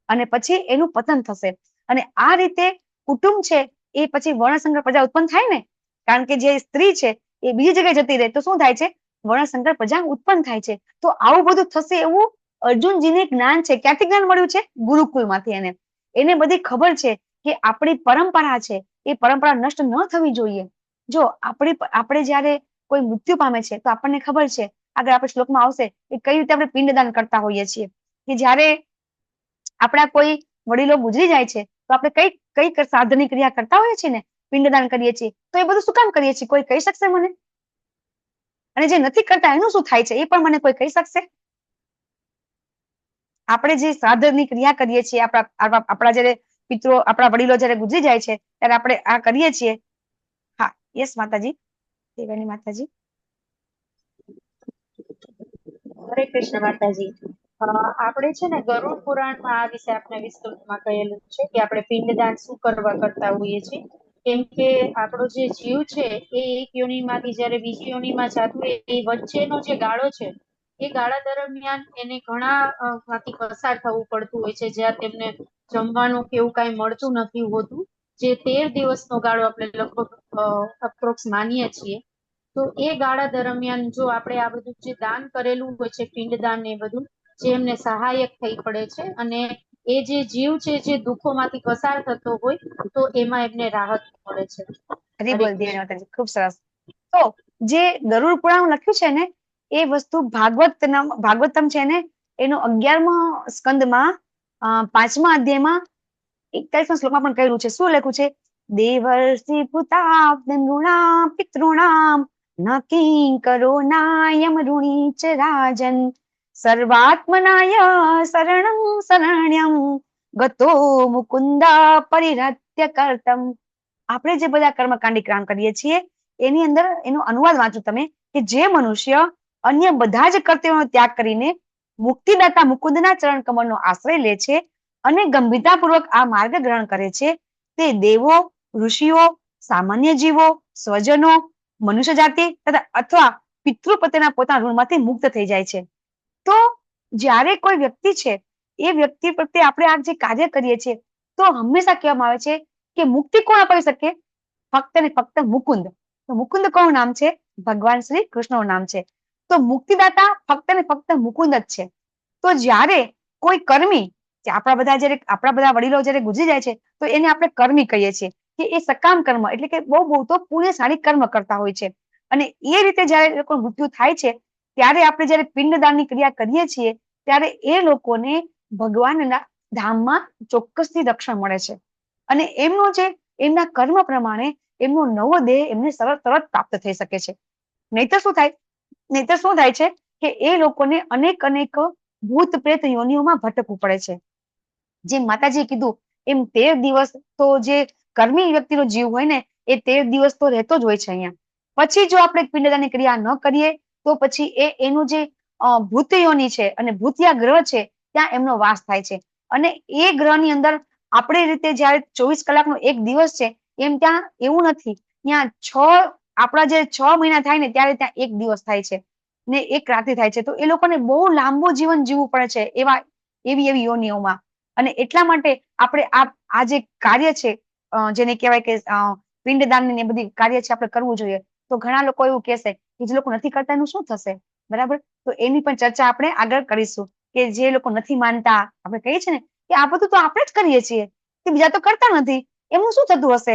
અને પછી એનું પતન થશે. અને આ રીતે કુટુંબ છે એ પછી વર્ણસંકર પ્રજા ઉત્પન્ન થાય ને, કારણ કે જે સ્ત્રી છે એ બીજી જગ્યાએ જતી રહે તો શું થાય છે? વર્ણસંકર પ્રજા ઉત્પન્ન થાય છે. તો આવું બધું થશે એવું અર્જુનજીને જ્ઞાન છે. ક્યાંથી જ્ઞાન મળ્યું છે? ગુરુકુળમાંથી. એને બધી ખબર છે કે આપણી પરંપરા છે એ પરંપરા નષ્ટ ન થવી જોઈએ. જો આપણે જયારે કોઈ મૃત્યુ પામે છે તો આપણને ખબર છે, આગળ આપણે શ્લોકમાં આવશે કે કઈ રીતે આપણે પિંડદાન કરતા હોઈએ છીએ કે જયારે આપણા કોઈ વડીલો ગુજરી જાય છે તો આપણે કઈ સાધનની ક્રિયા કરતા હોઈએ છીએ ને, પિંડદાન કરીએ છીએ. તો એ બધું શું કામ કરીએ છીએ? કોઈ કહી શકશે મને? અને જે નથી કરતા એનું શું થાય છે એ પણ મને કોઈ કહી શકશે? આપણે જે સાધનની ક્રિયા કરીએ છીએ આપણા જયારે પિતરો આપણા વડીલો જયારે ગુજરી જાય છે ત્યારે આપણે આ કરીએ છીએ. હા, યસ માતાજી, દેવાની માતાજી. હરે કૃષ્ણ માતાજી. આપણે છે ને ગરુડ પુરાણમાં આ વિશે આપણે વિસ્તૃતમાં કહેલું છે કે આપણે પિંડદાન શું કરવા કરતા હોઈએ છીએ. કેમ કે આપણો જે જીવ છે એ એક યોનિમાંથી જયારે બીજી યોનિમાં જતું એ વચ્ચેનો જે ગાળો છે એ ગાળા દરમિયાન એને ઘણા માંથી પસાર થવું પડતું હોય છે, જ્યાં તેમને જમવાનું કે એવું કઈ મળતું નથી હોતું. જે 13 દિવસનો ગાળો આપણે લગભગ અપ્રોક્સ માનીએ છીએ. તો એ ગાળા દરમિયાન જો આપણે આ બધું જે દાન કરેલું હોય છે, પિંડદાન ને બધું, જે એમને સહાયક થઈ પડે છે અને એ જે જીવ છે જે દુઃખોમાંથી પસાર થતો હોય તો એમાં એમને રાહત મળે છે. હરી બોલ દેવાની માતાજી, ખૂબ સરસ. તો જે ગરુડ પુરાણ લખ્યું છે ને એ વસ્તુ ભાગવતમ છે ને એનો 11મા સ્કંદમાં 5મા અધ્યાયમાં 41મા શ્લોકમાં પણ કહ્યું છે. શું લખ્યું છે? દેવર્ષિ ભૂતા નૃણા પિતૃણામ ન કિંકરો નાયમ ઋણી ચ રાજન સર્વાત્મનાય શરણં શરણ્યમ ગતો મુકુંદા પરિરત્ય કર્તમ. આપણે જે બધા કર્મકાંડી કામ કરીએ છીએ એની અંદર એનો અનુવાદ વાંચો તમે કે જે મનુષ્ય અન્ય બધા જ કર્તવ્યોનો ત્યાગ કરીને મુક્તિદાતા મુકુંદના ચરણ કમળનો આશ્રય લે છે અને ગંભીરતાપૂર્વક આ માર્ગ ગ્રહણ કરે છે, તે દેવો, ઋષિઓ, સામાન્ય જીવો, સ્વજનો, મનુષ્ય જાતિ તથા અથવા પિતૃ પ્રત્યેના પોતાના ઋણમાંથી મુક્ત થઈ જાય છે. તો જ્યારે કોઈ વ્યક્તિ છે એ વ્યક્તિ પ્રત્યે આપણે આ જે કાર્ય કરીએ છીએ તો હંમેશા કહેવામાં આવે છે કે મુક્તિ કોણ અપાવી શકે? ફક્ત ને ફક્ત મુકુંદ. તો મુકુંદ કોનું નામ છે? ભગવાન શ્રી કૃષ્ણનું નામ છે. તો મુક્તિદાતા ફક્ત ને ફક્ત મુકુંદ જ છે. તો જ્યારે કોઈ કર્મી, આપણા બધા વડીલો જયારે ગુજરી જાય છે તો એને આપણે કર્મી કહીએ છીએ કે એ સકામ કર્મ એટલે કે બહુ તો પુણ્યશાળી કર્મ કરતા હોય છે. અને એ રીતે જયારે લોકો મૃત્યુ થાય છે ત્યારે આપણે જયારે પિંડદાનની ક્રિયા કરીએ છીએ ત્યારે એ લોકોને ભગવાનના ધામમાં ચોક્કસથી રક્ષણ મળે છે. અને એમના કર્મ પ્રમાણે એમનો નવો દેહ એમને તરત પ્રાપ્ત થઈ શકે છે. નહીતર શું થાય છે કે એ લોકોને અનેક ભૂત પ્રેત યોનિઓમાં ભટકવું પડે છે. જેમ માતાજીએ કીધું એમ 13 દિવસ તો જે કર્મી વ્યક્તિનો જીવ હોય ને એ 13 દિવસ તો રહેતો જ હોય છે અહીંયા. પછી જો આપણે પિંડદાનની ક્રિયા ન કરીએ તો પછી એનું જે ભૂત યોની છે અને ભૂતિયા ગ્રહ છે ત્યાં એમનો વાસ થાય છે. અને એ ગ્રહની અંદર આપણે રીતે જયારે 24 કલાકનો એક દિવસ છે એમ ત્યાં એવું નથી. ત્યાં આપણા જે 6 મહિના થાય ને ત્યારે ત્યાં એક દિવસ થાય છે ને એક રાત્રિ થાય છે. તો એ લોકોને બહુ લાંબુ જીવન જીવવું પડે છે એવી યોનિઓમાં. અને એટલા માટે આપણે આ જે કાર્ય છે જેને કહેવાય કે પિંડદાન ને બધી કાર્ય છે આપણે કરવું જોઈએ. તો ઘણા લોકો એવું કહેશે કે જે લોકો નથી કરતા એનું શું થશે? બરાબર, તો એની પણ ચર્ચા આપણે આગળ કરીશું કે જે લોકો નથી માનતા, આપણે કહીએ છીએ ને કે આ બધું તો આપણે જ કરીએ છીએ કે બીજા તો કરતા નથી, એમનું શું થતું હશે?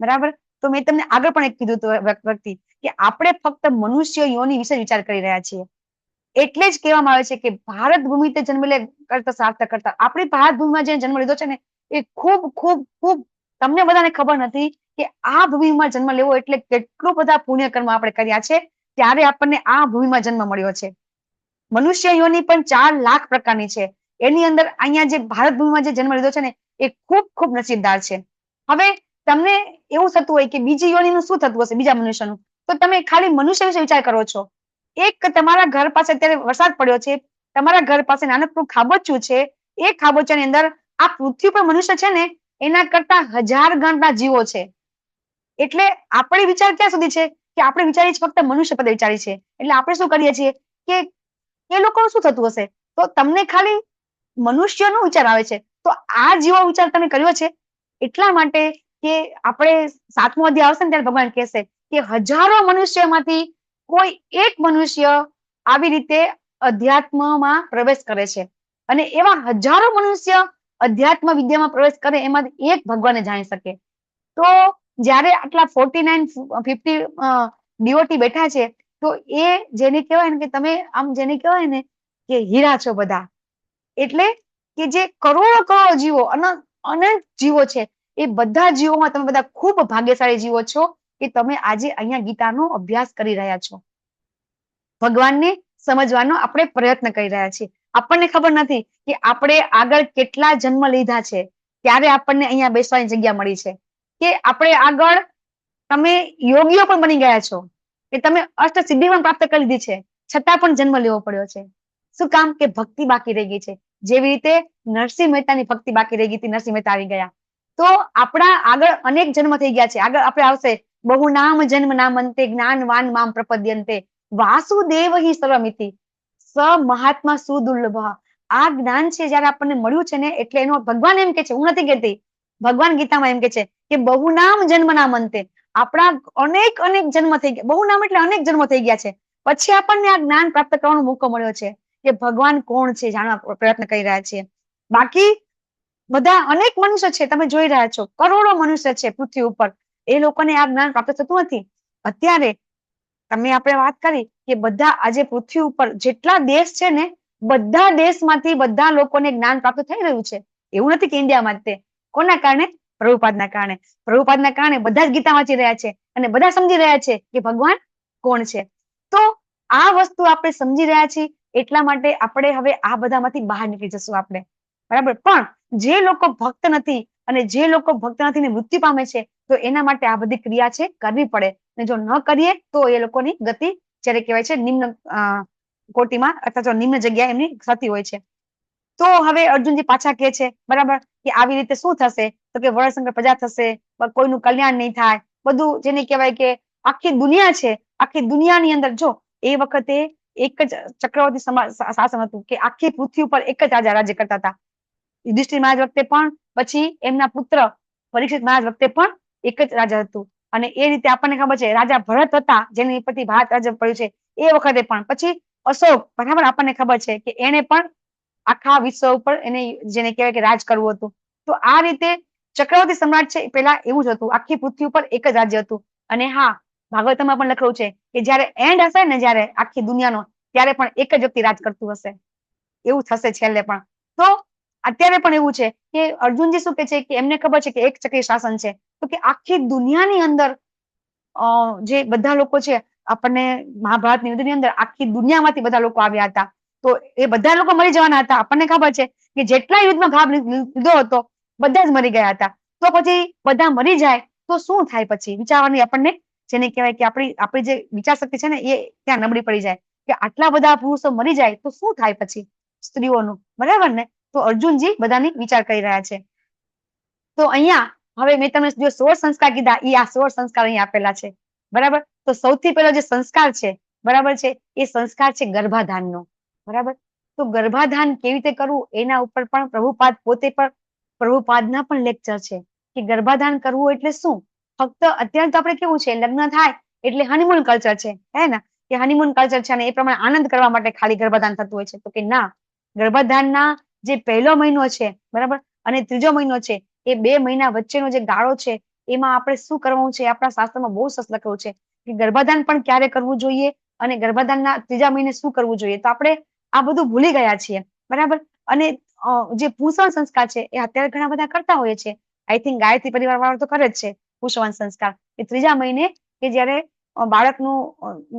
બરાબર, તો મેં તમને આગળ પણ એક કીધું હતું વ્યક્તિ કે આપણે ફક્ત મનુષ્ય યોની વિશે વિચાર કરી રહ્યા છીએ. એટલે જ કહેવામાં આવે છે કે ભારત ભૂમિ તે જન્મ લે કરતા સાર્થક કરતા. આપણી ભારત ભૂમિમાં જે જન્મ લીધો છે ને એ ખૂબ ખૂબ ખૂબ તમને બધાને ખબર નથી કે આ ભૂમિમાં જન્મ લેવો એટલે કેટલું બધા પુણ્ય કર્મ આપણે કર્યા છે ત્યારે આપણને આ ભૂમિમાં જન્મ મળ્યો છે. મનુષ્ય યોની પણ 4 લાખ પ્રકારની છે. એની અંદર અહીંયા જે ભારત ભૂમિમાં જે જન્મ લીધો છે ને એ ખૂબ ખૂબ નસીબદાર છે. હવે તમને એવું થતું હોય કે બીજી યોનીનું શું થતું હશે, બીજા મનુષ્યનું, તો તમે ખાલી મનુષ્ય વિશે વિચાર કરો છો. એક તમારા ઘર પાસે અત્યારે વરસાદ પડ્યો છે, તમારા ઘર પાસે નાનકડું ખાબોચિયું છે, એ ખાબોચિયાની અંદર આ પૃથ્વી પર મનુષ્ય છે ને એના કરતા 1000 ગણના જીવો છે. એટલે આપણે વિચાર ક્યાં સુધી છે કે આપણે વિચારીએ છીએ ફક્ત મનુષ્ય પદે વિચારી છે. એટલે આપણે શું કરીએ છીએ કે એ લોકોનું શું થતું હશે? તો તમને ખાલી મનુષ્યનો વિચાર આવે છે. તો આ જેવો વિચાર તમે કર્યો છે એટલા માટે કે આપણે 7મો અધ્યાય આવશે ને ત્યારે ભગવાન કહેશે કે હજારો મનુષ્યમાંથી કોઈ એક મનુષ્ય આવી રીતે અધ્યાત્મમાં પ્રવેશ કરે છે. અને એવા હજારો મનુષ્ય અધ્યાત્મ વિદ્યામાં પ્રવેશ કરે એમાંથી એક ભગવાનને જાણી શકે. તો જ્યારે આટલા 49-50 ડીઓટી બેઠા છે તો એ જેને કહેવાય ને કે તમે આમ જેને કહેવાય ને કે હીરા છો બધા. એટલે કે જે કરોડો જીવો અનેક જીવો છે એ બધા જીવોમાં તમે બધા ખૂબ ભાગ્યશાળી જીવો છો કે તમે આજે અહીંયા ગીતાનો અભ્યાસ કરી રહ્યા છો. ભગવાનને સમજવાનો આપણે પ્રયત્ન કરી રહ્યા છીએ. આપણને ખબર નથી કે આપણે આગળ કેટલા જન્મ લીધા છે ત્યારે આપણને અહીંયા બેસવાની જગ્યા મળી છે. કે આપણે આગળ તમે યોગીઓ પણ બની ગયા છો, કે તમે અષ્ટ સિદ્ધિ પણ પ્રાપ્ત કરી લીધી છે, છતાં પણ જન્મ લેવો પડ્યો છે. શું કામ? કે ભક્તિ બાકી રહી ગઈ છે. જેવી રીતે નરસિંહ મહેતાની ભક્તિ બાકી રહી ગઈ હતી, નરસિંહ મહેતા આવી ગયા. તો આપણા આગળ અનેક જન્મ થઈ ગયા છે. આગળ આપણે આવશે બહુ નામ જન્મ નામંતે જ્ઞાનવાન મામ પ્રપદ્યંતે વાસુદેવ હિ સર્વમિતિ સ મહાત્મા સુદુર્લભ. આ જ્ઞાન છે જયારે આપણને મળ્યું છે ને એટલે એનો ભગવાન એમ કે છે, હું નથી કહેતી, ભગવાન ગીતામાં એમ કે છે કે બહુ નામ જન્મ નામંતે આપણા અનેક જન્મ થઈ ગયા. બહુ નામ એટલે અનેક જન્મ થઈ ગયા છે. પછી આપણને આ જ્ઞાન પ્રાપ્ત કરવાનો મોકો મળ્યો છે કે ભગવાન કોણ છે જાણવા પ્રયત્ન કરી રહ્યા છીએ. બાકી બધા અનેક મનુષ્ય છે, તમે જોઈ રહ્યા છો કરોડો મનુષ્ય છે પૃથ્વી ઉપર, એ લોકોને આ જ્ઞાન પ્રાપ્ત થતું નથી. અત્યારે આપણે વાત કરી કે બધા આજે પૃથ્વી ઉપર જેટલા દેશ છે ને બધા દેશમાંથી બધા લોકોને જ્ઞાન પ્રાપ્ત થઈ રહ્યું છે. એવું નથી કે ઇન્ડિયામાં જ. તે કોના કારણે? પ્રભુપાદના કારણે. પ્રભુપાદના કારણે બધા જ ગીતા વાંચી રહ્યા છે અને બધા સમજી રહ્યા છે કે ભગવાન કોણ છે. તો આ વસ્તુ આપણે સમજી રહ્યા છીએ એટલા માટે આપણે હવે આ બધામાંથી બહાર નીકળી જશું આપણે. બરાબર, પણ જે લોકો ભક્ત નથી અને જે લોકો ભક્ત નથી ને મૃત્યુ પામે છે તો એના માટે આ બધી ક્રિયા છે કરવી પડે. અને જો ન કરીએ તો એ લોકોની ગતિ જ્યારે કહેવાય છે નિમ્ન કોટીમાં અથવા તો નિમ્ન જગ્યા એમની થતી હોય છે. તો હવે અર્જુનજી પાછા કહે છે બરાબર કે આવી રીતે શું થશે, તો કે વર્ણસંકર પ્રજા થશે, કોઈનું કલ્યાણ નહીં થાય, બધું જેને કહેવાય કે આખી દુનિયા છે, આખી દુનિયાની અંદર જો એ વખતે એક જ ચક્રવર્તી શાસન હતું કે આખી પૃથ્વી ઉપર એક જ રાજા રાજ્ય કરતા હતા. યુધિષ્ઠિર મહારાજ વખતે પણ, પછી એમના પુત્ર પરીક્ષિત મહારાજ વખતે પણ એક જ રાજા હતું. અને એ રીતે આપણને ખબર છે રાજા ભરત હતા જેની પરથી ભારત રાજ્ય પડ્યું છે એ વખતે પણ. પછી અશોક બરાબર આપણને ખબર છે કે એને પણ આખા વિશ્વ ઉપર એને જેને કહેવાય કે રાજ કરવું હતું. તો આ રીતે ચક્રવર્તી સમ્રાટ છે પેલા એવું જ હતું, આખી પૃથ્વી ઉપર એક જ રાજ્ય હતું. અને હા, ભાગવતમાં પણ લખેલું છે કે જયારે એન્ડ હશે ને, જયારે આખી દુનિયાનો, ત્યારે પણ એક જ વ્યક્તિ રાજ કરતું હશે, એવું થશે છેલ્લે પણ. તો અત્યારે પણ એવું છે કે અર્જુનજી શું કે છે કે એમને ખબર છે કે એક ચક્રી શાસન છે, તો કે આખી દુનિયાની અંદર જે બધા લોકો છે, આપણને મહાભારતની યુદ્ધની અંદર આખી દુનિયામાંથી બધા લોકો આવ્યા હતા. તો એ બધા લોકો મરી જવાના હતા. આપણને ખબર છે કે જેટલા યુદ્ધમાં ભાગ લીધો હતો બધા જ મરી ગયા હતા. તો પછી બધા મરી જાય તો શું થાય, પછી વિચારવાની આપણને જેને કહેવાય કે આપણી જે વિચાર શક્તિ છે ને એ ત્યાં નબળી પડી જાય કે આટલા બધા પુરુષો મરી જાય તો શું થાય પછી સ્ત્રીઓનું, બરાબર ને. તો અર્જુનજી બધાની વિચાર કરી રહ્યા છે. તો અહીંયા હવે મેં તમને જો 16 સંસ્કાર કીધા, એ આ 16 સંસ્કાર અહીં આપેલા છે, બરાબર. તો સૌથી પહેલો જે સંસ્કાર છે, બરાબર છે, એ સંસ્કાર છે ગર્ભાધાનનો, બરાબર. તો ગર્ભાધાન કેવી રીતે કરવું એના ઉપર પણ પ્રભુપાદના પણ લેક્ચર છે કે ગર્ભાધાન કરવું એટલે શું. ફક્ત અત્યારે તો આપણે કેવું છે, લગ્ન થાય એટલે હનીમૂન કલ્ચર છે, હે ને, કે હનીમૂન કલ્ચર છે અને એ પ્રમાણે આનંદ કરવા માટે ખાલી ગર્ભાધાન થતું હોય છે. તો કે ના, ગર્ભાધાનના જે પહેલો મહિનો છે, બરાબર, અને ત્રીજો મહિનો છે, એ 2 મહિના વચ્ચેનો જે ગાળો છે એમાં આપણે શું કરવું છે, આપણા શાસ્ત્રમાં બહુ સરસ લખ્યું છે કે ગર્ભાધાન પણ ક્યારે કરવું જોઈએ અને ગર્ભાધાનના ત્રીજા મહિને શું કરવું જોઈએ. તો આપણે આ બધું ભૂલી ગયા છીએ, બરાબર. અને જે પુંસવન સંસ્કાર છે એ અત્યારે ઘણા બધા કરતા હોય છે. આઈ થિંક ગાયત્રી પરિવાર વાળા તો કરે જ છે પુંસવન સંસ્કાર, એ ત્રીજા મહિને કે જયારે બાળકનું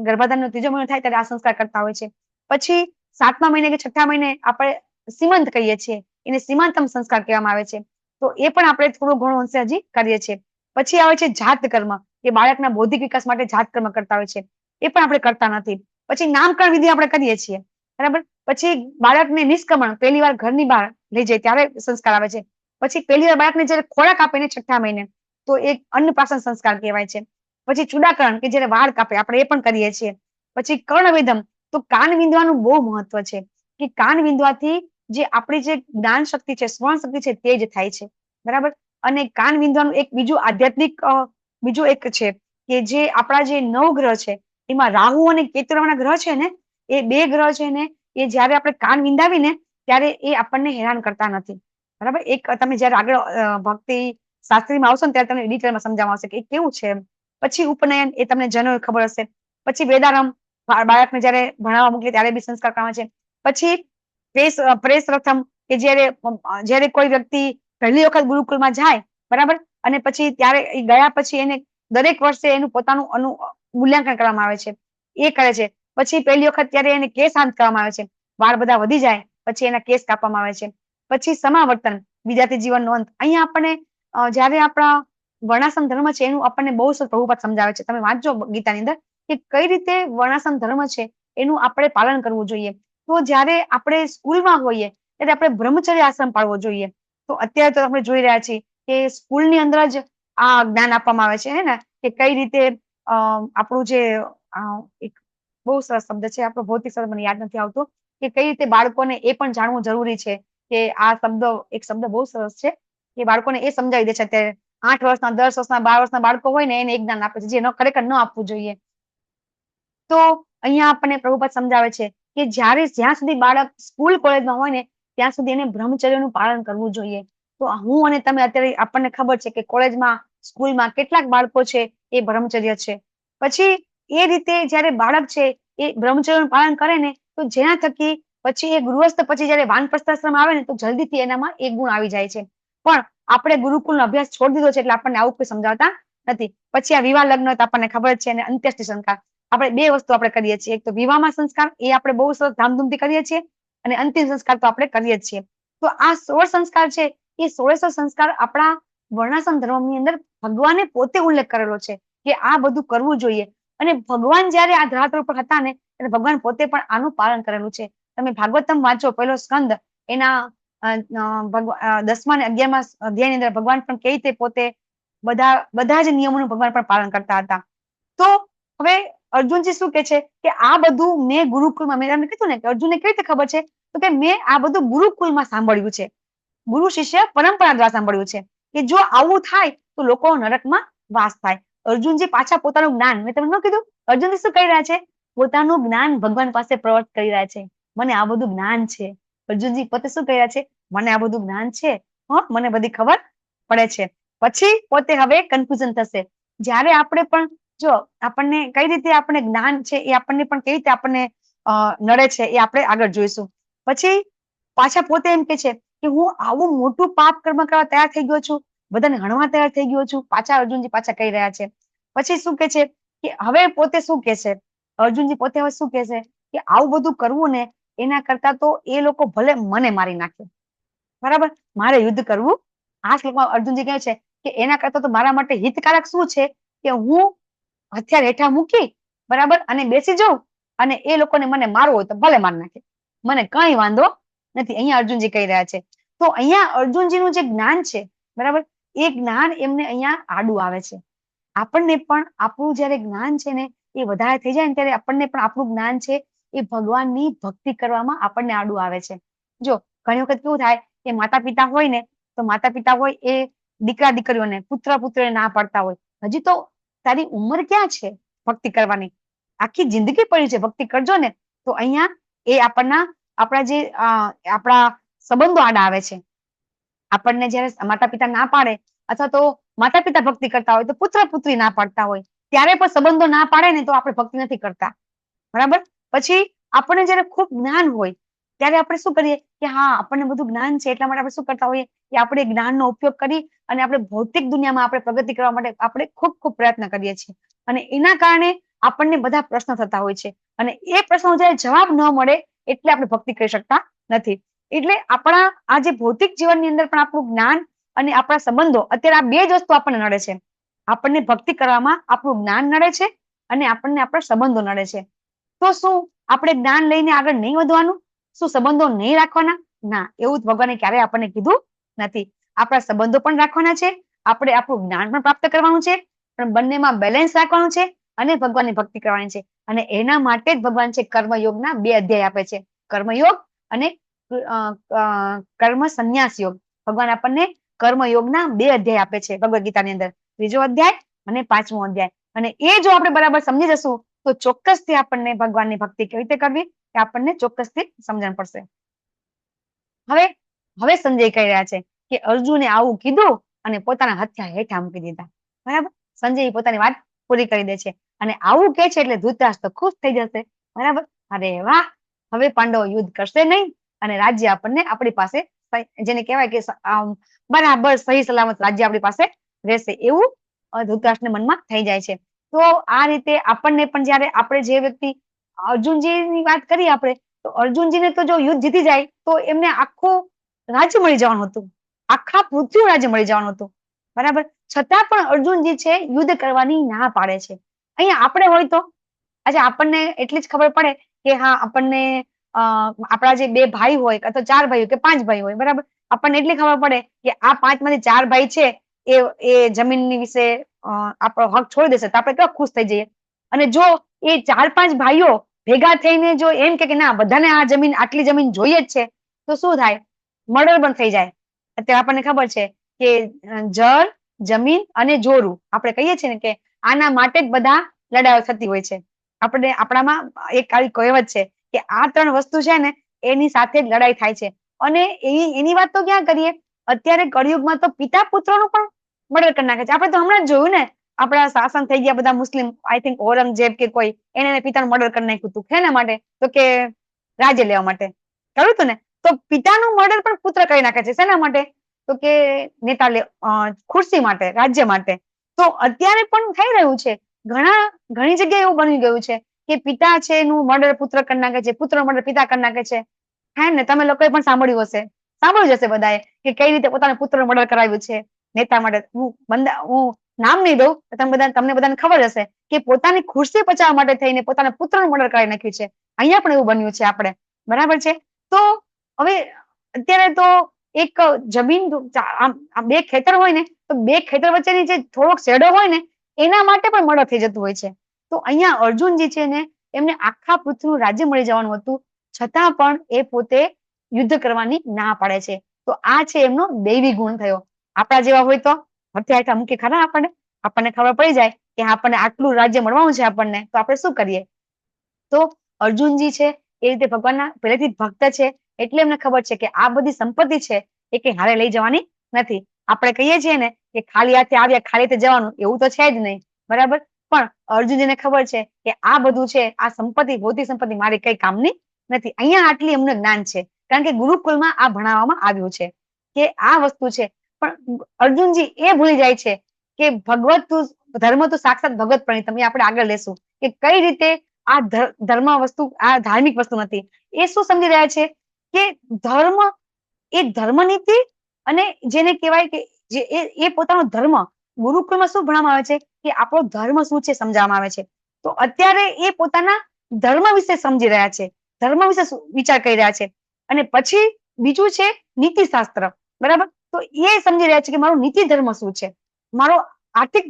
ગર્ભાધાનનો ત્રીજો મહિનો થાય ત્યારે આ સંસ્કાર કરતા હોય છે. પછી 7મા મહિને કે 6ઠા મહિને આપણે સીમંત કહીએ છીએ, એને સીમાંતમ સંસ્કાર કહેવામાં આવે છે. તો એ પણ આપણે થોડું ઘણું અંશે હજી કરીએ છીએ. પછી આવે છે જાત કર્મ, કે બાળકના બૌદ્ધિક વિકાસ માટે જાત કર્મ કરતા હોય છે, એ પણ આપણે કરતા નથી. પછી નામકરણ વિધિ આપણે કરીએ છીએ, બરાબર. પછી બાળકને નિષ્ક્રમણ પહેલી વાર ઘરની બહાર લઈ જાય ત્યારે સંસ્કાર આવે છે. પછી પહેલી વાર બાળકને જયારે ખોરાક આપે ને 6ઠા મહિને, તો એક અન્નપ્રાશન સંસ્કાર કહેવાય છે. પછી ચૂડાકરણ, કે જયારે વાળ કાપે આપણે એ પણ કરીએ છીએ. પછી કર્ણવેદમ, તો કાન વિંધવાનું બહુ મહત્વ છે કે કાન વિંધવાથી જે આપણી જે જ્ઞાન શક્તિ છે, શ્રવણ શક્તિ છે, તે જ થાય છે, બરાબર. અને કાન વિંધવાનું એક બીજું આધ્યાત્મિક બીજું એક છે કે જે આપણા જે 9 ગ્રહ છે એમાં રાહુ અને કેતુ નામના ગ્રહ છે ને, એ 2 ગ્રહ છે ને, એ જયારે આપણે કાન વિંધાવી ને ત્યારે એ આપણને હેરાન કરતા નથી, બરાબર. એક તમે જયારે આગળ ભક્તિ શાસ્ત્રીમાં આવશો ને ત્યારે તમને ડિટેલમાં સમજાવવામાં આવશે કે કેવું છે. પછી ઉપનયન, એ તમને જનોઈ ખબર હશે. પછી વેદારંભ, બાળકને જયારે ભણાવવા મોકલે ત્યારે બી સંસ્કાર કરવામાં છે. પછી પ્રેસ પ્રથમ, કે જયારે કોઈ વ્યક્તિ પહેલી વખત ગુરુકુળમાં જાય, બરાબર, અને પછી ત્યારે એ ગયા પછી એને દરેક વર્ષે એનું પોતાનું મૂલ્યાંકન કરવામાં આવે છે, એ કરે છે. પછી પહેલી વખત ત્યારે એને કેસ શાંત કરવામાં આવે છે, વાળ બધા વધી જાય પછી એના કેસ કાપવામાં આવે છે. પછી સમાવર્તન, વિદ્યાર્થી જીવનનો અંત. અહીંયા આપણને જયારે આપણા વર્ણાશ્રમ ધર્મ છે એનું આપણને બહુ સરસ પ્રભુપાદ સમજાવે છે. તમે વાંચજો ગીતાની અંદર કે કઈ રીતે વર્ણાશ્રમ ધર્મ છે એનું આપણે પાલન કરવું જોઈએ. તો જયારે આપણે સ્કૂલમાં હોઈએ ત્યારે આપણે બ્રહ્મચર્ય આશ્રમ પાળવો જોઈએ. તો અત્યારે તો આપણે જોઈ રહ્યા છીએ કે સ્કૂલની અંદર જ આ જ્ઞાન આપવામાં આવે છે, હે ને, કે કઈ રીતે આપણું જે એક બહુ સરસ શબ્દ છે, આપણો ભૌતિક શબ્દ મને યાદ નથી આવતો, કે કઈ રીતે બાળકોને એ પણ જાણવું જરૂરી છે કે આ એક શબ્દ બહુ સરસ છે કે બાળકોને એ સમજાવી દે છે. અત્યારે 8 વર્ષના, 10 વર્ષના, 12 વર્ષના બાળકો હોય ને એને એક જ્ઞાન આપે છે જે ખરેખર ન આપવું જોઈએ. તો અહીંયા આપણને પ્રભુપાદ સમજાવે છે કે જ્યાં સુધી બાળક સ્કૂલ કોલેજમાં હોય ને ત્યાં સુધી એને બ્રહ્મચર્યનું પાલન કરવું જોઈએ. તો હું અને તમે અત્યારે આપણને ખબર છે કે કોલેજમાં, સ્કૂલમાં કેટલાક બાળકો છે એ બ્રહ્મચર્ય છે. પછી એ રીતે જયારે બાળક છે એ બ્રહ્મચર્યનું પાલન કરે ને તો જેના થકી પછી એ ગૃહસ્થ, પછી જયારે વાનપ્રસ્થાશ્રમ આવે ને તો જલ્દીથી એનામાં એ ગુણ આવી જાય છે. પણ આપણે ગુરુકુળનો અભ્યાસ છોડી દીધો છે એટલે આપણને આવું કોઈ સમજાવતા નથી. પછી આ વિવાહ લગ્ન તો આપણને ખબર છે, અને અંત્યેષ્ટિ સંસ્કાર. આપણે 2 વસ્તુ આપણે કરીએ છીએ, એક તો વિવાહમાં સંસ્કાર, એ આપણે બહુ સરસ ધામધૂમથી કરીએ છીએ, અને અંતિમ સંસ્કાર તો આપણે કરીએ જ છીએ. તો આ 16 સંસ્કાર છે એ 16 સંસ્કાર આપણા વર્ણાશ્રમ ધર્મની અંદર ભગવાને પોતે ઉલ્લેખ કરેલો છે કે આ બધું કરવું જોઈએ. અને ભગવાન જયારે આ ધરાતલ ઉપર હતા ને એટલે ભગવાન પોતે પણ આનું પાલન કરેલું છે. તમે ભાગવતમ વાંચો, પહેલો સ્કંદ, એના 10મા અને 11મા અધ્યાયની અંદર ભગવાન પણ કેવી રીતે પોતે બધા જ નિયમોનું ભગવાન પણ પાલન કરતા હતા. તો હવે અર્જુનજી શું કે છે કે આ બધું મેં ગુરુકુળમાં, મેં તમને કીધું ને કે અર્જુનને કેવી રીતે ખબર છે, તો કે મેં આ બધું ગુરુકુળમાં સાંભળ્યું છે, ગુરુ શિષ્ય પરંપરા દ્વારા સાંભળ્યું છે કે જો આવું થાય તો લોકો નરકમાં વાસ થાય. અર્જુનજી પાછા પોતાનું જ્ઞાન, મેં તમને ન કીધું અર્જુનજી શું કરી રહ્યા છે, પોતાનું જ્ઞાન ભગવાન પાસે પ્રવર્ત કરી રહ્યા છે. મને આ બધું જ્ઞાન છે. અર્જુનજી પોતે શું કહી રહ્યા છે, મને આ બધું જ્ઞાન છે, મને બધી ખબર પડે છે. પછી પોતે હવે કન્ફ્યુઝન થશે. જ્યારે આપણે પણ જો આપણને કઈ રીતે આપણને જ્ઞાન છે એ આપણને પણ કેવી રીતે આપણને નડે છે એ આપણે આગળ જોઈશું. પછી પાછા પોતે એમ કે છે કે હું આવું મોટું પાપ કર્મ કરવા તૈયાર થઈ ગયો છું, બધાને હણવા તૈયાર થઈ ગયો છું. પાછા અર્જુનજી પાછા કહી રહ્યા છે. પછી શું કે છે કે હવે પોતે શું કે છે, અર્જુનજી પોતે હવે શું કે છે કે આવું બધું કરવું ને એના કરતા તો એ લોકો ભલે મને મારી નાખે, બરાબર, મારે યુદ્ધ કરવું. આ શ્લોકમાં અર્જુનજી કહે છે કે એના કરતા તો મારા માટે હિતકારક શું છે કે હું હથિયાર હેઠા મૂકી, બરાબર, અને બેસી જાઉં, અને એ લોકોને મને મારવું હોય તો ભલે મારી નાખે, મને કઈ વાંધો નથી. અહીંયા અર્જુનજી કહી રહ્યા છે. તો અહીંયા અર્જુનજીનું જે જ્ઞાન છે, બરાબર, એ જ્ઞાન એમને અહીંયા આડું આવે છે. આપણને પણ આપણું જયારે જ્ઞાન છે ને એ વધારે થઈ જાય ને ત્યારે આપણને પણ આપણું જ્ઞાન છે એ ભગવાનની ભક્તિ કરવામાં આપણને આડું આવે છે. જો ઘણી વખત કેવું થાય કે માતા પિતા હોય ને, તો માતા પિતા હોય એ દીકરા દીકરીઓને, પુત્ર પુત્રીને ના પાડતા હોય, હજી તો તારી ઉંમર ક્યાં છે ભક્તિ કરવાની, આખી જિંદગી પડી છે, ભક્તિ કરજો ને. તો અહીંયા એ આપણા જે આપણા સંબંધો આડા આવે છે. આપણને જયારે માતા પિતા ના પાડે, અથવા તો માતા પિતા ભક્તિ કરતા હોય તો પુત્ર પુત્રી ના પાડતા હોય, ત્યારે પણ સંબંધો ના પાડે ને તો આપણે ભક્તિ નથી કરતા, બરાબર. પછી આપણને જયારે ખૂબ જ્ઞાન હોય ત્યારે આપણે શું કરીએ કે હા આપણને બધું જ્ઞાન છે, એટલા માટે આપણે શું કરતા હોઈએ કે આપણે જ્ઞાનનો ઉપયોગ કરી અને આપણે ભૌતિક દુનિયામાં આપણે પ્રગતિ કરવા માટે આપણે ખૂબ ખૂબ પ્રયત્ન કરીએ છીએ. અને એના કારણે આપણને બધા પ્રશ્નો થતા હોય છે, અને એ પ્રશ્નો જયારે જવાબ ન મળે એટલે આપણે ભક્તિ કરી શકતા નથી. એટલે આપણા આ જે ભૌતિક જીવનની અંદર પણ આપણું જ્ઞાન અને આપણા સંબંધો, અત્યારે આ બે જ વસ્તુ આપણને નડે છે. આપણને ભક્તિ કરવામાં આપણું જ્ઞાન નડે છે અને આપણને આપણા સંબંધો નડે છે. તો શું આપણે જ્ઞાન લઈને આગળ નહીં વધવાનું? શું સંબંધો નહીં રાખવાના? ના, એવું ભગવાને ક્યારેય આપણને કીધું નથી. આપણા સંબંધો પણ રાખવાના છે, આપણે આપણું જ્ઞાન પણ પ્રાપ્ત કરવાનું છે, પણ બંનેમાં બેલેન્સ રાખવાનું છે અને ભગવાનની ભક્તિ કરવાની છે. અને એના માટે જ ભગવાન છે કર્મયોગના 2 અધ્યાય આપે છે, કર્મયોગ અને કર્મ સંન્યાસ યોગ. ભગવાન આપણને કર્મયોગના 2 અધ્યાય આપે છે ભગવદ ગીતાની અંદર, 3જો અધ્યાય અને 5મો અધ્યાય. અને એ જો આપણે બરાબર સમજી જશું તો ચોક્કસથી આપણને ભગવાનની ભક્તિ કેવી રીતે કરવી એ આપણને ચોક્કસથી સમજણ પડશે. હવે સંજય કહી રહ્યા છે કે અર્જુને આવું કીધું અને પોતાના હથિયાર હેઠા મૂકી દીધા, બરાબર. સંજય પોતાની વાત પૂરી કરી દે છે અને આવું કે છે એટલે ધૃતરાષ્ટ્ર ખુશ થઈ જશે, બરાબર. અરે વાહ, હવે પાંડવો યુદ્ધ કરશે નહીં અને રાજ્ય આપણને આપણી પાસે, જેને કહેવાય કે બરાબર સહી સલામત રાજ્ય આપણી પાસે રહેશે, એવું ધૃતરાષ્ટ્રના મનમાં થઈ જાય છે. તો આ રીતે આપણને પણ જયારે આપણે જે વ્યક્તિ, અર્જુનજીની વાત કરીએ આપણે, તો અર્જુનજીને તો જો યુદ્ધ જીતી જાય તો એમને આખું રાજ્ય મળી જવાનું હતું, આખા પૃથ્વી રાજ્ય મળી જવાનું હતું, બરાબર. છતાં પણ અર્જુનજી છે યુદ્ધ કરવાની ના પાડે છે. અહીંયા આપણે હોય તો આજે આપણને એટલી જ ખબર પડે કે હા આપણને આપણા જે 2 ભાઈ હોય અથવા 4 ભાઈ હોય કે 5 ભાઈ હોય, બરાબર, આપણને એટલી ખબર પડે કે આ 5 માંથી 4 ભાઈ છે એ જમીનની વિશે આપણો હક છોડી દેશે તો આપણે કેવા ખુશ થઈ જઈએ. અને જો એ 4-5 ભાઈઓ ભેગા થઈને જો એમ કે ના બધાને આ જમીન, આટલી જમીન જોઈએ જ છે, તો શું થાય? મર્ડર પણ થઈ જાય. અત્યારે આપણને ખબર છે કે જળ, જમીન અને જોરું, આપણે કહીએ છીએ ને કે આના માટે જ બધા લડાઈઓ થતી હોય છે. આપણામાં એક આવી કહેવત છે કે આ 3 વસ્તુ છે ને એની સાથે જ લડાઈ થાય છે. અને એની વાત તો ક્યાં કરીએ, અત્યારે કળિયુગમાં તો પિતા પુત્રોનું પણ મર્ડર કરી નાખે છે. આપણે તો હમણાં જ જોયું ને, આપણા શાસન થઈ ગયા બધા મુસ્લિમ, આઈ થિંક ઔરંગઝેબ કે કોઈ, એને પિતાનું મર્ડર કરી નાખ્યું હતું. શેના માટે? તો કે રાજ્ય લેવા માટે કર્યું હતું ને. તો પિતાનું મર્ડર પણ પુત્ર કરી નાખે છે. શેના માટે? તો કે નેતા ખુરશી માટે, રાજ્ય માટે. તો અત્યારે પણ થઈ રહ્યું છે. ઘણી જગ્યાએ એવું બની ગયું છે કે પિતા છે એનું મર્ડર પુત્ર કરી નાખે છે, પુત્ર મર્ડર પિતા કરી નાખે છે. હે ને, તમે લોકોએ પણ સાંભળ્યું જશે બધાએ કે કઈ રીતે પોતાના પુત્ર મર્ડર કરાવ્યું છે નેતા માટે. હું નામ નહીં દઉં, તમને બધાને ખબર હશે કે પોતાની ખુરશી બચાવવા માટે થઈને પોતાના પુત્રનું મર્ડર કરી નાખ્યું છે. અહીંયા પણ એવું બન્યું છે આપણે, બરાબર છે. તો હવે અત્યારે તો એક જમીન આમ બે ખેતર હોય ને, તો બે ખેતર વચ્ચેની જે થોડોક શેડો હોય ને, એના માટે પણ મર્ડર થઈ જતું હોય છે. તો અહીંયા અર્જુનજી છે ને, એમને આખા પૃથ્વીનું રાજ્ય મળી જવાનું હતું, છતાં પણ એ પોતે યુદ્ધ કરવાની ના પાડે છે. તો આ છે એમનો દૈવી ગુણ થયો. આપણા જેવા હોય તો હથિયાર મૂકી ખરા આપણને ખબર પડી જાય કે આપણને આટલું રાજ્ય મળવાનું છે આપણને, તો આપણે શું કરીએ? તો અર્જુનજી છે એ રીતે ભગવાનના પહેલેથી ભક્ત છે, એટલે એમને ખબર છે કે આ બધી સંપત્તિ છે એ કઈ હારે લઈ જવાની નથી. આપણે કહીએ છીએ ને કે ખાલી હાથે આવ્યા ખાલી હાથે જવાનું, એવું તો છે જ નહીં, બરાબર. પણ અર્જુનજીને ખબર છે કે આ બધું છે, આ સંપત્તિ ભૌતિક સંપત્તિ મારી કઈ કામની નથી. અહીંયા આટલી એમનું જ્ઞાન છે, કારણ કે ગુરુકુળમાં આ ભણાવવામાં આવ્યું છે કે આ વસ્તુ છે. પણ અર્જુનજી એ ભૂલી જાય છે કે ભગવત ધર્મ તો સાક્ષાત ભગવત પ્રણીતમ, એ આપણે આગળ લેશું કે કઈ રીતે આ ધર્મ વસ્તુ આ ધાર્મિક વસ્તુ નથી. એ શું સમજી રહ્યા છે કે ધર્મ એ ધર્મનીતિ, અને જેને કહેવાય કે જે એ પોતાનો ધર્મ ગુરુકુળમાં શું ભણવામાં આવે છે કે આપણો ધર્મ શું છે સમજાવવામાં આવે છે. તો અત્યારે એ પોતાના ધર્મ વિશે સમજી રહ્યા છે, ધર્મ વિશે વિચાર કરી રહ્યા છે. અને પછી બીજું છે નીતિશાસ્ત્ર, બરાબર. તો એ સમજી રહ્યા છે કે મારો નીતિ ધર્મ શું છે, મારો આર્થિક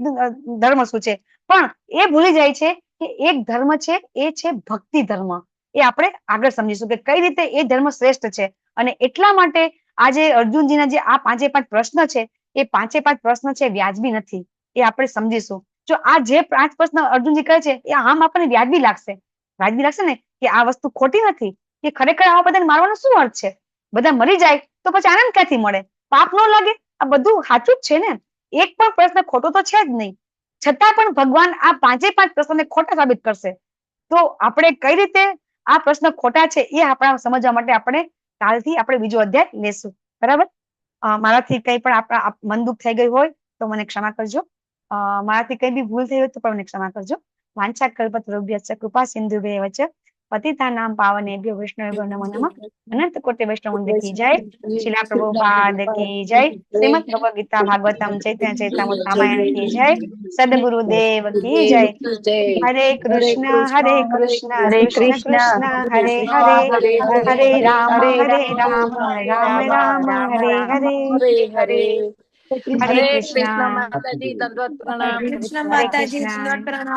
ધર્મ શું છે. પણ એ ભૂલી જાય છે કે એક ધર્મ છે, એ છે ભક્તિ ધર્મ. એ આપણે આગળ સમજીશું કે કઈ રીતે એ ધર્મ શ્રેષ્ઠ છે. અને એટલા માટે આજે અર્જુનજીના જે આ 5 પ્રશ્ન છે, એ 5 પ્રશ્ન છે વ્યાજબી નથી, એ આપણે સમજીશું. જો આ જે 5 પ્રશ્ન અર્જુનજી કહે છે એ આમ આપણને વ્યાજબી લાગશે ને કે આ વસ્તુ ખોટી નથી, કે ખરેખર આવા બધાને મારવાનો શું અર્થ છે? બધા મરી જાય તો પછી આનંદ ક્યાંથી મળે? પાપ ન લાગે? આ બધું સાચું જ છે ને, એક પણ પ્રશ્ન ખોટો તો છે જ નહીં. છતાં પણ ભગવાન આ 5 પ્રશ્નને ખોટા સાબિત કરશે. તો આપણે કઈ રીતે આ પ્રશ્ન ખોટા છે એ આપણા સમજવા માટે આપણે કાલથી આપણે બીજો અધ્યાય લેશું, બરાબર. મારાથી કઈ પણ મન દુઃખ થઈ ગયું હોય તો મને ક્ષમા કરજો, મારાથી કઈ બી ભૂલ થઈ હોય તો પણ મને ક્ષમા કરજો. વાંછા કલ્પતરુભ્યશ્ચ કૃપા સિંધુભ્યઃ એવ ચ પતિતાનાં પાવનેભ્યો વૈષ્ણવેભ્યો નમો નમઃ. અનંત કોટિ વૈષ્ણવ વૃંદ કી જય. શિલા પ્રભુપાદ કી જય. શ્રીમદ ભગવદ ગીતા ભાગવતમ ચૈતન્ય ચરિતામૃત રામાયણ કી જય. સદગુરુદેવ કી જય. હરે કૃષ્ણ કૃષ્ણ કૃષ્ણ હરે હરે, હરે રામ રામ રામ હરે હરે. હરે હરે કૃષ્ણ કૃષ્ણ. માતાજી, દંડવત પ્રણામ. હરે કૃષ્ણ માતાજી, કૃષ્ણ. દંડવત પ્રણામ.